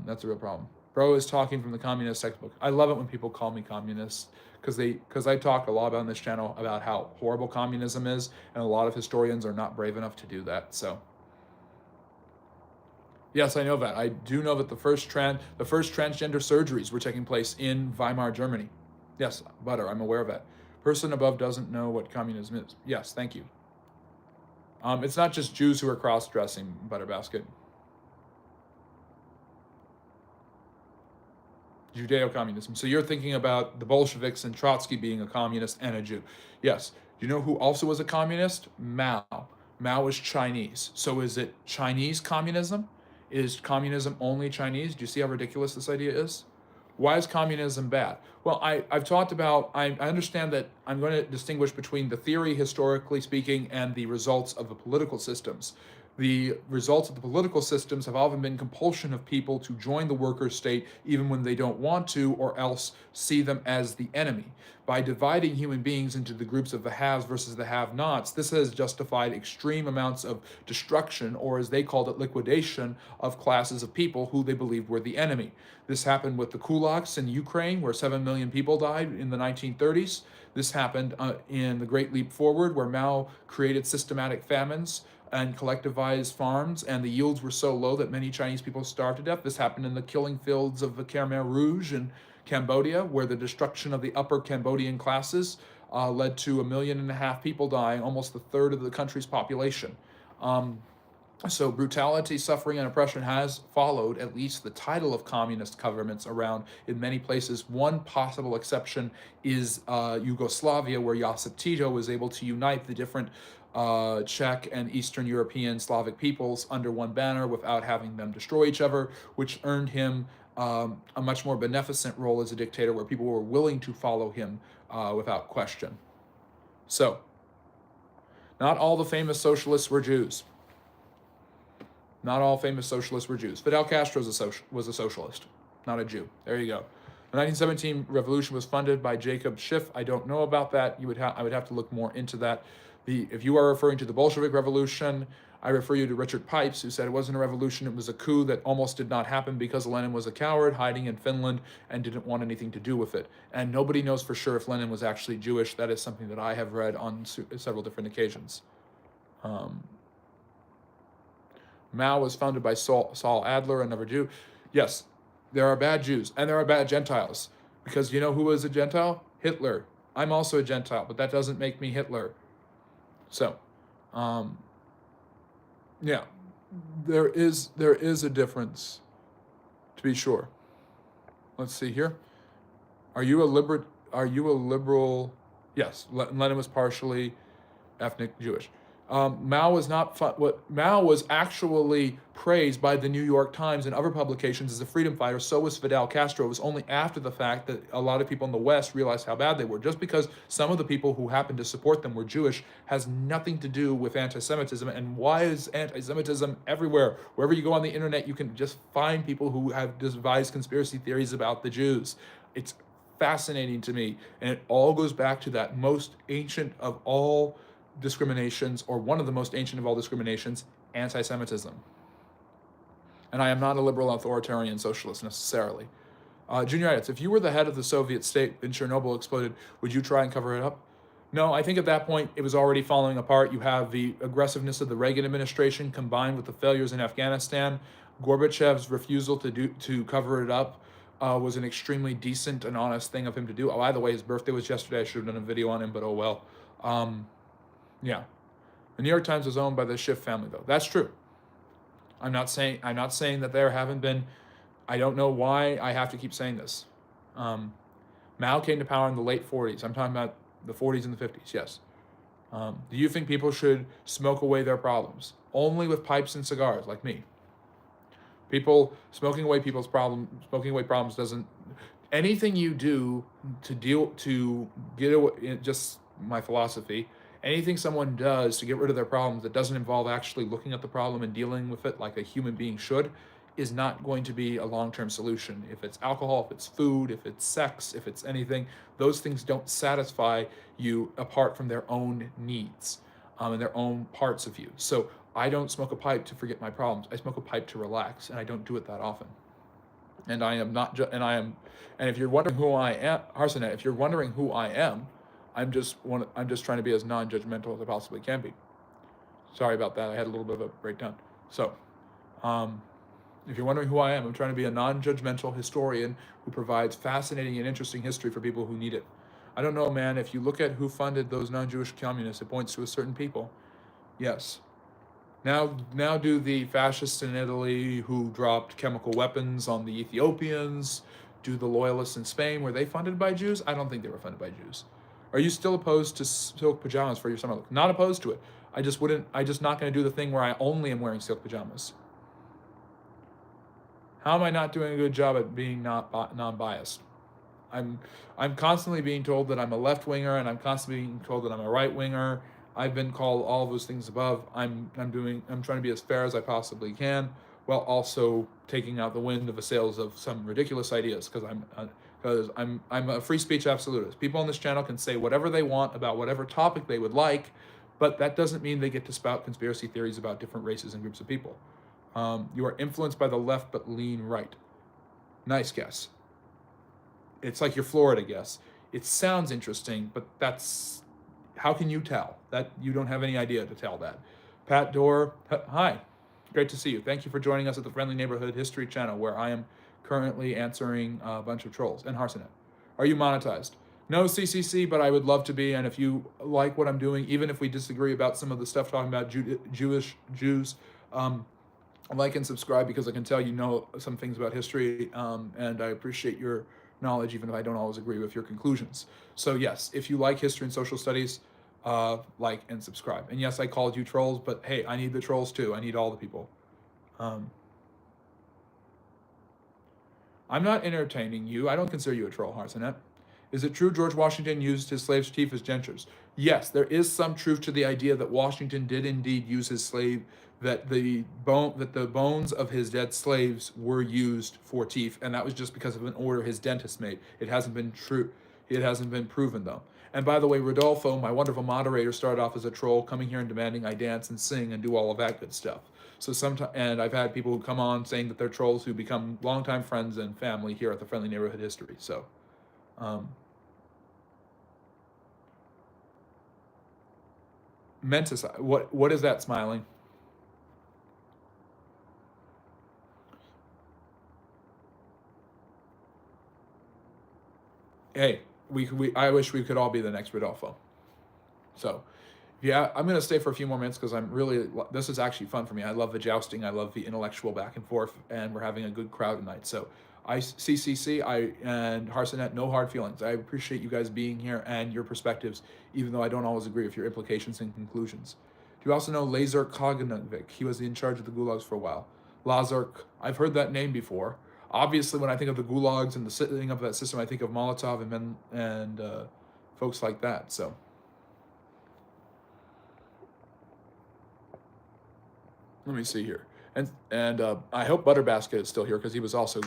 A: That's a real problem. Bro is talking from the communist textbook. I love it when people call me communist because I talk a lot on this channel about how horrible communism is, and a lot of historians are not brave enough to do that. So yes, I know that. I do know that the first transgender surgeries were taking place in Weimar, Germany. Yes, Butter, I'm aware of that. Person above doesn't know what communism is. Yes, thank you. It's not just Jews who are cross-dressing, Butterbasket. Judeo-communism. So you're thinking about the Bolsheviks and Trotsky being a communist and a Jew. Yes. Do you know who also was a communist? Mao. Mao was Chinese. So is it Chinese communism? Is communism only Chinese? Do you see how ridiculous this idea is? Why is communism bad? Well, I've talked about, I understand that I'm going to distinguish between the theory, historically speaking, and the results of the political systems. The results of the political systems have often been compulsion of people to join the worker state even when they don't want to, or else see them as the enemy. By dividing human beings into the groups of the haves versus the have-nots, this has justified extreme amounts of destruction, or as they called it, liquidation of classes of people who they believed were the enemy. This happened with the kulaks in Ukraine, where 7 million people died in the 1930s. This happened in the Great Leap Forward, where Mao created systematic famines and collectivized farms, and the yields were so low that many Chinese people starved to death. This happened in the killing fields of the Khmer Rouge in Cambodia, where the destruction of the upper Cambodian classes led to 1.5 million people dying, almost a third of the country's population. So brutality, suffering, and oppression has followed at least the title of communist governments around in many places. One possible exception is Yugoslavia, where Josip Tito was able to unite the different Czech and Eastern European Slavic peoples under one banner without having them destroy each other, which earned him a much more beneficent role as a dictator, where people were willing to follow him without question. So, not all the famous socialists were Jews. Not all famous socialists were Jews. Fidel Castro was a socialist, not a Jew. There you go. The 1917 revolution was funded by Jacob Schiff. I don't know about that. I would have to look more into that. If you are referring to the Bolshevik Revolution, I refer you to Richard Pipes, who said it wasn't a revolution, it was a coup that almost did not happen because Lenin was a coward hiding in Finland and didn't want anything to do with it. And nobody knows for sure if Lenin was actually Jewish. That is something that I have read on several different occasions. Mao was founded by Saul Adler, another Jew. Yes, there are bad Jews, and there are bad Gentiles. Because you know who was a Gentile? Hitler. I'm also a Gentile, but that doesn't make me Hitler. So, yeah, there is a difference, to be sure. Let's see here. Are you a liberal? Yes, Lenin was partially ethnic Jewish. Mao was actually praised by the New York Times and other publications as a freedom fighter. So was Fidel Castro. It was only after the fact that a lot of people in the West realized how bad they were. Just because some of the people who happened to support them were Jewish has nothing to do with anti-Semitism. And why is anti-Semitism everywhere? Wherever you go on the internet, you can just find people who have devised conspiracy theories about the Jews. It's fascinating to me, and it all goes back to that most ancient of all discriminations, or one of the most ancient of all discriminations, anti-Semitism. And I am not a liberal authoritarian socialist necessarily. Junioritis, if you were the head of the Soviet state and Chernobyl exploded, would you try and cover it up? No, I think at that point it was already falling apart. You have the aggressiveness of the Reagan administration combined with the failures in Afghanistan. Gorbachev's refusal to cover it up was an extremely decent and honest thing of him to do. Oh, by the way, his birthday was yesterday. I should have done a video on him, but oh well. Yeah, the New York Times was owned by the Schiff family, though. That's true. I'm not saying that there haven't been. I don't know why I have to keep saying this. Mao came to power in the late 40s. I'm talking about the 40s and the 50s. Yes. Do you think people should smoke away their problems? Only with pipes and cigars, like me. People smoking away problems doesn't. Anything you do to get away, just my philosophy. Anything someone does to get rid of their problems that doesn't involve actually looking at the problem and dealing with it like a human being should is not going to be a long-term solution. If it's alcohol, if it's food, if it's sex, if it's anything, those things don't satisfy you apart from their own needs and their own parts of you. So I don't smoke a pipe to forget my problems. I smoke a pipe to relax, and I don't do it that often. And I am not, and if you're wondering who I am, Harsonet, if you're wondering who I am, I'm just trying to be as non-judgmental as I possibly can be. Sorry about that. I had a little bit of a breakdown. So, um, if you're wondering who I am, I'm trying to be a non-judgmental historian who provides fascinating and interesting history for people who need it. I don't know, man. If you look at who funded those non-Jewish communists, it points to a certain people. Yes. Now do the fascists in Italy who dropped chemical weapons on the Ethiopians, do the loyalists in Spain, were they funded by Jews? I don't think they were funded by Jews. Are you still opposed to silk pajamas for your summer look? Not opposed to it. I just not going to do the thing where I only am wearing silk pajamas. How am I not doing a good job at being non-biased? I'm constantly being told that I'm a left winger, and I'm constantly being told that I'm a right winger. I've been called all of those things above. I'm trying to be as fair as I possibly can, while also taking out the wind of the sails of some ridiculous ideas, because I'm a free speech absolutist. People on this channel can say whatever they want about whatever topic they would like, but that doesn't mean they get to spout conspiracy theories about different races and groups of people. You are influenced by the left but lean right. Nice guess. It's like your Florida guess. It sounds interesting, but that's, how can you tell? That you don't have any idea to tell that. Pat Dorr, hi. Great to see you. Thank you for joining us at the Friendly Neighborhood History channel, where I am currently answering a bunch of trolls. And Harsonet. Are you monetized? No CCC, but I would love to be. And if you like what I'm doing, even if we disagree about some of the stuff talking about Jews, like and subscribe, because I can tell you know some things about history, and I appreciate your knowledge, even if I don't always agree with your conclusions. So yes, if you like history and social studies, like and subscribe. And yes, I called you trolls, but hey, I need the trolls too. I need all the people. I'm not entertaining you. I don't consider you a troll, Harsonet. Is it true George Washington used his slaves' teeth as dentures? Yes, there is some truth to the idea that Washington did indeed use his slave, that the bones of his dead slaves were used for teeth, and that was just because of an order his dentist made. It hasn't been true. It hasn't been proven though. And by the way, Rodolfo, my wonderful moderator, started off as a troll, coming here and demanding I dance and sing and do all of that good stuff. So sometimes, and I've had people who come on saying that they're trolls who become longtime friends and family here at the Friendly Neighborhood History. So, Mentis, what is that smiling? Hey, I wish we could all be the next Rodolfo. So, yeah, I'm going to stay for a few more minutes because this is actually fun for me. I love the jousting. I love the intellectual back and forth, and we're having a good crowd tonight. So, CCC, and Harsonet, no hard feelings. I appreciate you guys being here and your perspectives, even though I don't always agree with your implications and conclusions. Do you also know Lazar Koganovic? He was in charge of the gulags for a while. Lazar, I've heard that name before. Obviously, when I think of the gulags and the setting of that system, I think of Molotov and folks like that. So, let me see here, and I hope Butterbasket is still here, because he was also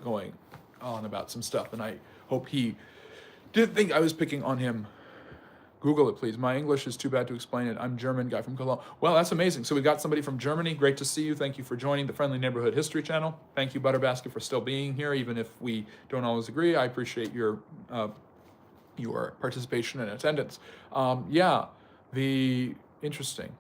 A: going on about some stuff, and I hope he didn't think I was picking on him. Google it, please. My English is too bad to explain it. I'm German, guy from Cologne. Well, that's amazing. So we got somebody from Germany. Great to see you. Thank you for joining the Friendly Neighborhood History channel. Thank you, Butterbasket, for still being here, even if we don't always agree. I appreciate your participation and attendance. Interesting.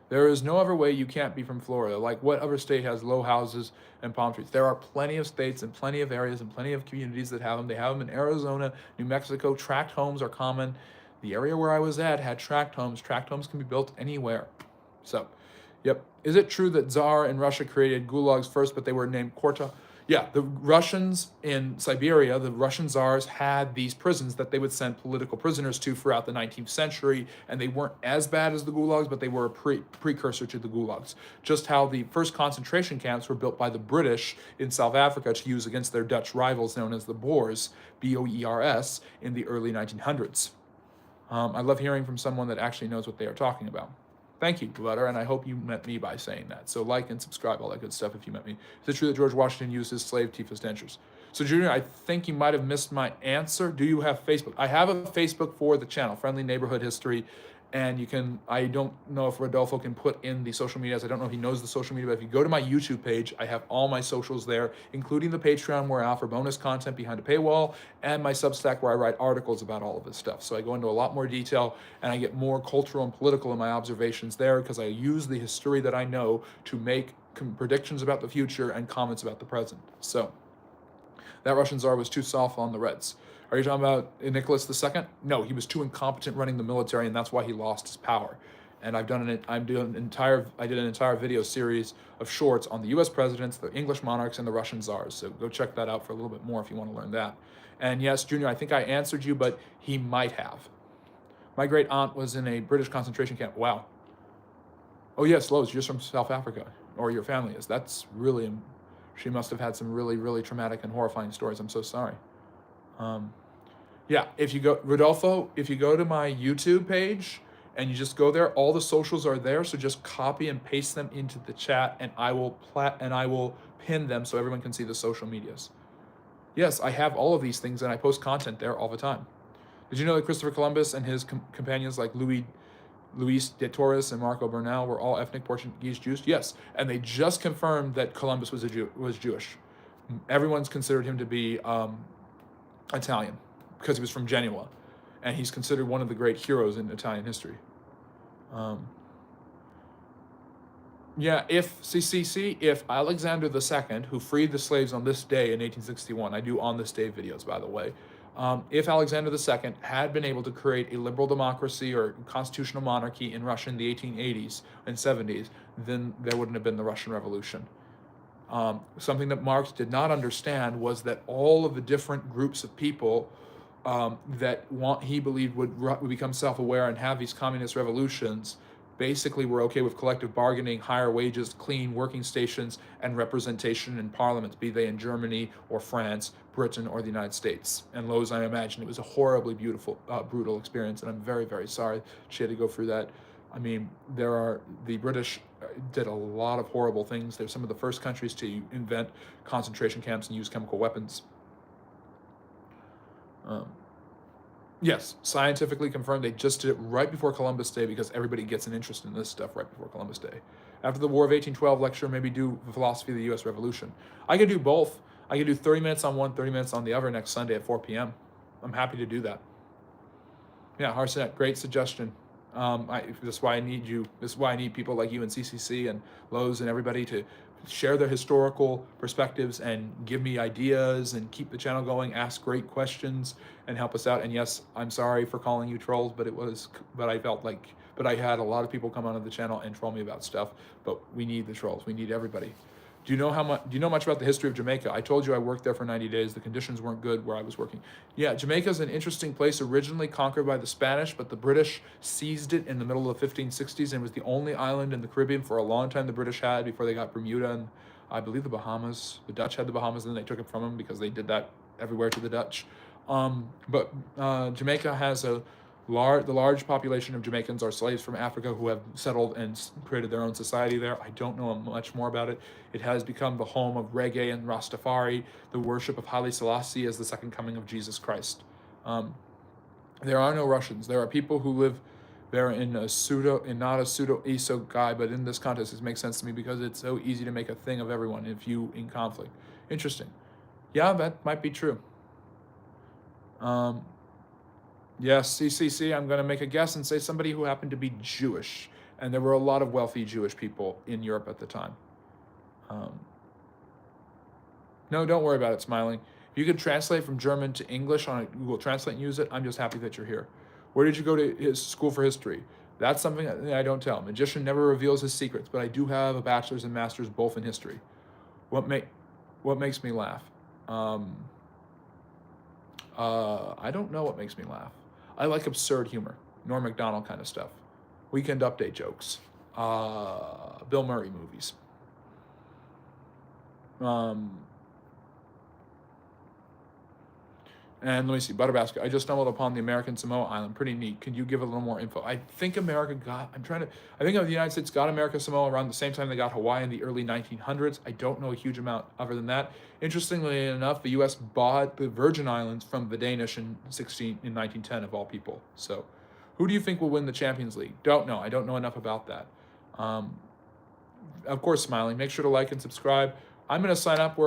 A: There is no other way you can't be from Florida. Like, what other state has low houses and palm trees? There are plenty of states and plenty of areas and plenty of communities that have them. They have them in Arizona, New Mexico. Tract homes are common. The area where I was at had tract homes. Tract homes can be built anywhere. So, yep. Is it true that Tsar in Russia created gulags first, but they were named Korta? Yeah, the Russians in Siberia, the Russian Tsars had these prisons that they would send political prisoners to throughout the 19th century, and they weren't as bad as the gulags, but they were a precursor to the gulags. Just how the first concentration camps were built by the British in South Africa to use against their Dutch rivals known as the Boers, B-O-E-R-S, in the early 1900s. I love hearing from someone that actually knows what they are talking about. Thank you, Butter, and I hope you met me by saying that. So like and subscribe, all that good stuff if you met me. Is it true that George Washington used his slave teeth as dentures? So Junior, I think you might have missed my answer. Do you have Facebook? I have a Facebook for the channel, Friendly Neighborhood History, And I don't know if Rodolfo can put in the social medias. I don't know if he knows the social media, but if you go to my YouTube page, I have all my socials there, including the Patreon where I offer bonus content behind a paywall, and my Substack where I write articles about all of this stuff. So I go into a lot more detail, and I get more cultural and political in my observations there because I use the history that I know to make predictions about the future and comments about the present. So that Russian Tsar was too soft on the Reds. Are you talking about Nicholas II? No, he was too incompetent running the military, and that's why he lost his power. And I did an entire video series of shorts on the U.S. presidents, the English monarchs, and the Russian czars. So go check that out for a little bit more if you want to learn that. And yes, Junior, I think I answered you, but he might have. My great aunt was in a British concentration camp. Wow. Oh yes, Lowe's, you're from South Africa, or your family is. That's really. She must have had some really, really traumatic and horrifying stories. I'm so sorry. Yeah, if you go, Rodolfo, if you go to my YouTube page and you just go there, all the socials are there. So just copy and paste them into the chat, and I will pin them so everyone can see the social medias. Yes, I have all of these things, and I post content there all the time. Did you know that Christopher Columbus and his companions like Luis de Torres and Marco Bernal were all ethnic Portuguese Jews? Yes, and they just confirmed that Columbus was Jewish. Everyone's considered him to be Italian because he was from Genoa, and he's considered one of the great heroes in Italian history. If Alexander II, who freed the slaves on this day in 1861, I do on this day videos, by the way, if Alexander II had been able to create a liberal democracy or constitutional monarchy in Russia in the 1880s and 70s, then there wouldn't have been the Russian Revolution. Something that Marx did not understand was that all of the different groups of people he believed would become self-aware and have these communist revolutions basically were okay with collective bargaining, higher wages, clean working stations, and representation in parliaments, be they in Germany or France, Britain, or the United States. And Lowe's, I imagine, it was a horribly brutal experience, and I'm very, very sorry she had to go through that. I mean, the British did a lot of horrible things. They're some of the first countries to invent concentration camps and use chemical weapons. Yes, scientifically confirmed. They just did it right before Columbus Day because everybody gets an interest in this stuff right before Columbus Day. After the War of 1812 lecture, maybe do the philosophy of the U.S. Revolution. I could do both. I could do 30 minutes on one, 30 minutes on the other next Sunday at 4 p.m. I'm happy to do that. Yeah, Harset, great suggestion. That's why I need you. This is why I need people like you and CCC and Lowe's and everybody to share their historical perspectives and give me ideas and keep the channel going, ask great questions and help us out. And yes, I'm sorry for calling you trolls, but I had a lot of people come onto the channel and troll me about stuff, but we need the trolls. We need everybody. Do you know much about the history of Jamaica? I told you I worked there for 90 days. The conditions weren't good where I was working. Yeah, Jamaica is an interesting place, originally conquered by the Spanish, but the British seized it in the middle of the 1560s and was the only island in the Caribbean for a long time the British had before they got Bermuda and I believe the Bahamas. The Dutch had the Bahamas, and then they took it from them because they did that everywhere to the Dutch. But Jamaica has the large population of Jamaicans are slaves from Africa who have settled and created their own society there. I don't know much more about it. It has become the home of reggae and Rastafari, the worship of Haile Selassie as the second coming of Jesus Christ. There are no Russians. There are people who live there not a pseudo-ESO guy, but in this context, it makes sense to me because it's so easy to make a thing of everyone if you in conflict. Interesting. Yeah, that might be true. Yes, CCC, I'm going to make a guess and say somebody who happened to be Jewish. And there were a lot of wealthy Jewish people in Europe at the time. No, don't worry about it, Smiling. If you could translate from German to English on a Google Translate and use it, I'm just happy that you're here. Where did you go to his school for history? That's something that I don't tell. Magician never reveals his secrets, but I do have a bachelor's and master's both in history. What makes me laugh? I don't know what makes me laugh. I like absurd humor, Norm Macdonald kind of stuff, Weekend Update jokes, Bill Murray movies. And let me see, Butterbasket. I just stumbled upon the American Samoa Island. Pretty neat. Can you give a little more info? I think the United States got American Samoa around the same time they got Hawaii in the early 1900s. I don't know a huge amount other than that. Interestingly enough, the U.S. bought the Virgin Islands from the Danish in 1910 of all people. So Who do you think will win the Champions League? Don't know. I don't know enough about that. Of course, smiling. Make sure to like and subscribe. I'm going to sign off.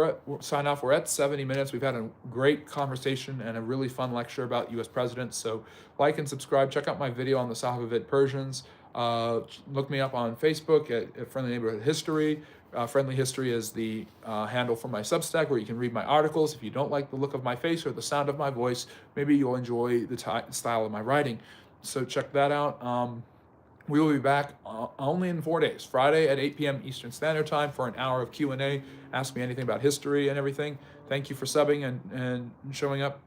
A: We're at 70 minutes. We've had a great conversation and a really fun lecture about U.S. presidents. So like and subscribe. Check out my video on the Safavid Persians. Look me up on Facebook at Friendly Neighborhood History. Friendly History is the handle for my Substack, where you can read my articles. If you don't like the look of my face or the sound of my voice, maybe you'll enjoy the style of my writing. So check that out. We will be back only in 4 days, Friday at 8 p.m. Eastern Standard Time for an hour of Q&A. Ask me anything about history and everything. Thank you for subbing and showing up.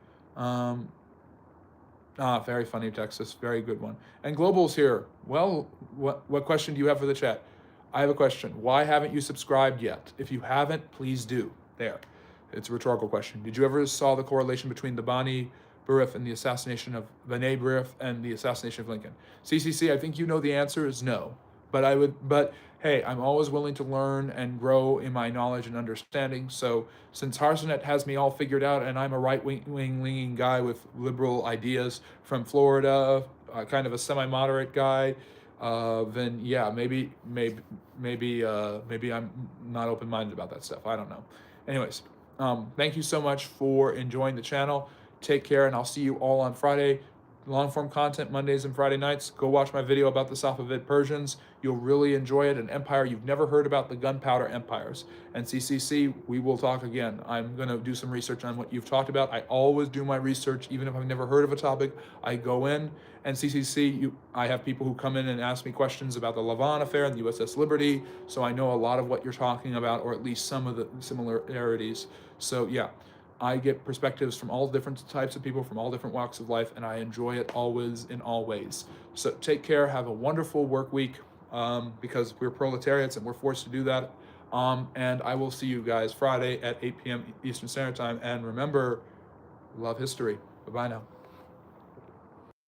A: Very funny, Texas. Very good one. And Global's here. Well, what question do you have for the chat? I have a question. Why haven't you subscribed yet? If you haven't, please do. There. It's a rhetorical question. Did you ever saw the correlation between the Bani Burif and the assassination of B'nai Burif and the assassination of Lincoln? CCC, I think you know the answer is no. But hey, I'm always willing to learn and grow in my knowledge and understanding. So since Harsonet has me all figured out and I'm a right-wing guy with liberal ideas from Florida, kind of a semi-moderate guy, then yeah, maybe I'm not open-minded about that stuff. I don't know. Anyways, thank you so much for enjoying the channel. Take care, and I'll see you all on Friday. Long-form content Mondays and Friday nights. Go watch my video about the Safavid Persians. You'll really enjoy it. An empire you've never heard about, the gunpowder empires. And CCC, we will talk again. I'm going to do some research on what you've talked about. I always do my research, even if I've never heard of a topic. I go in. And CCC, I have people who come in and ask me questions about the Lavon affair and the USS Liberty. So I know a lot of what you're talking about, or at least some of the similarities. So yeah. I get perspectives from all different types of people from all different walks of life, and I enjoy it always in all ways. So take care. Have a wonderful work week, because we're proletariats and we're forced to do that. And I will see you guys Friday at 8 p.m. Eastern Standard Time. And remember, love history. Bye-bye now.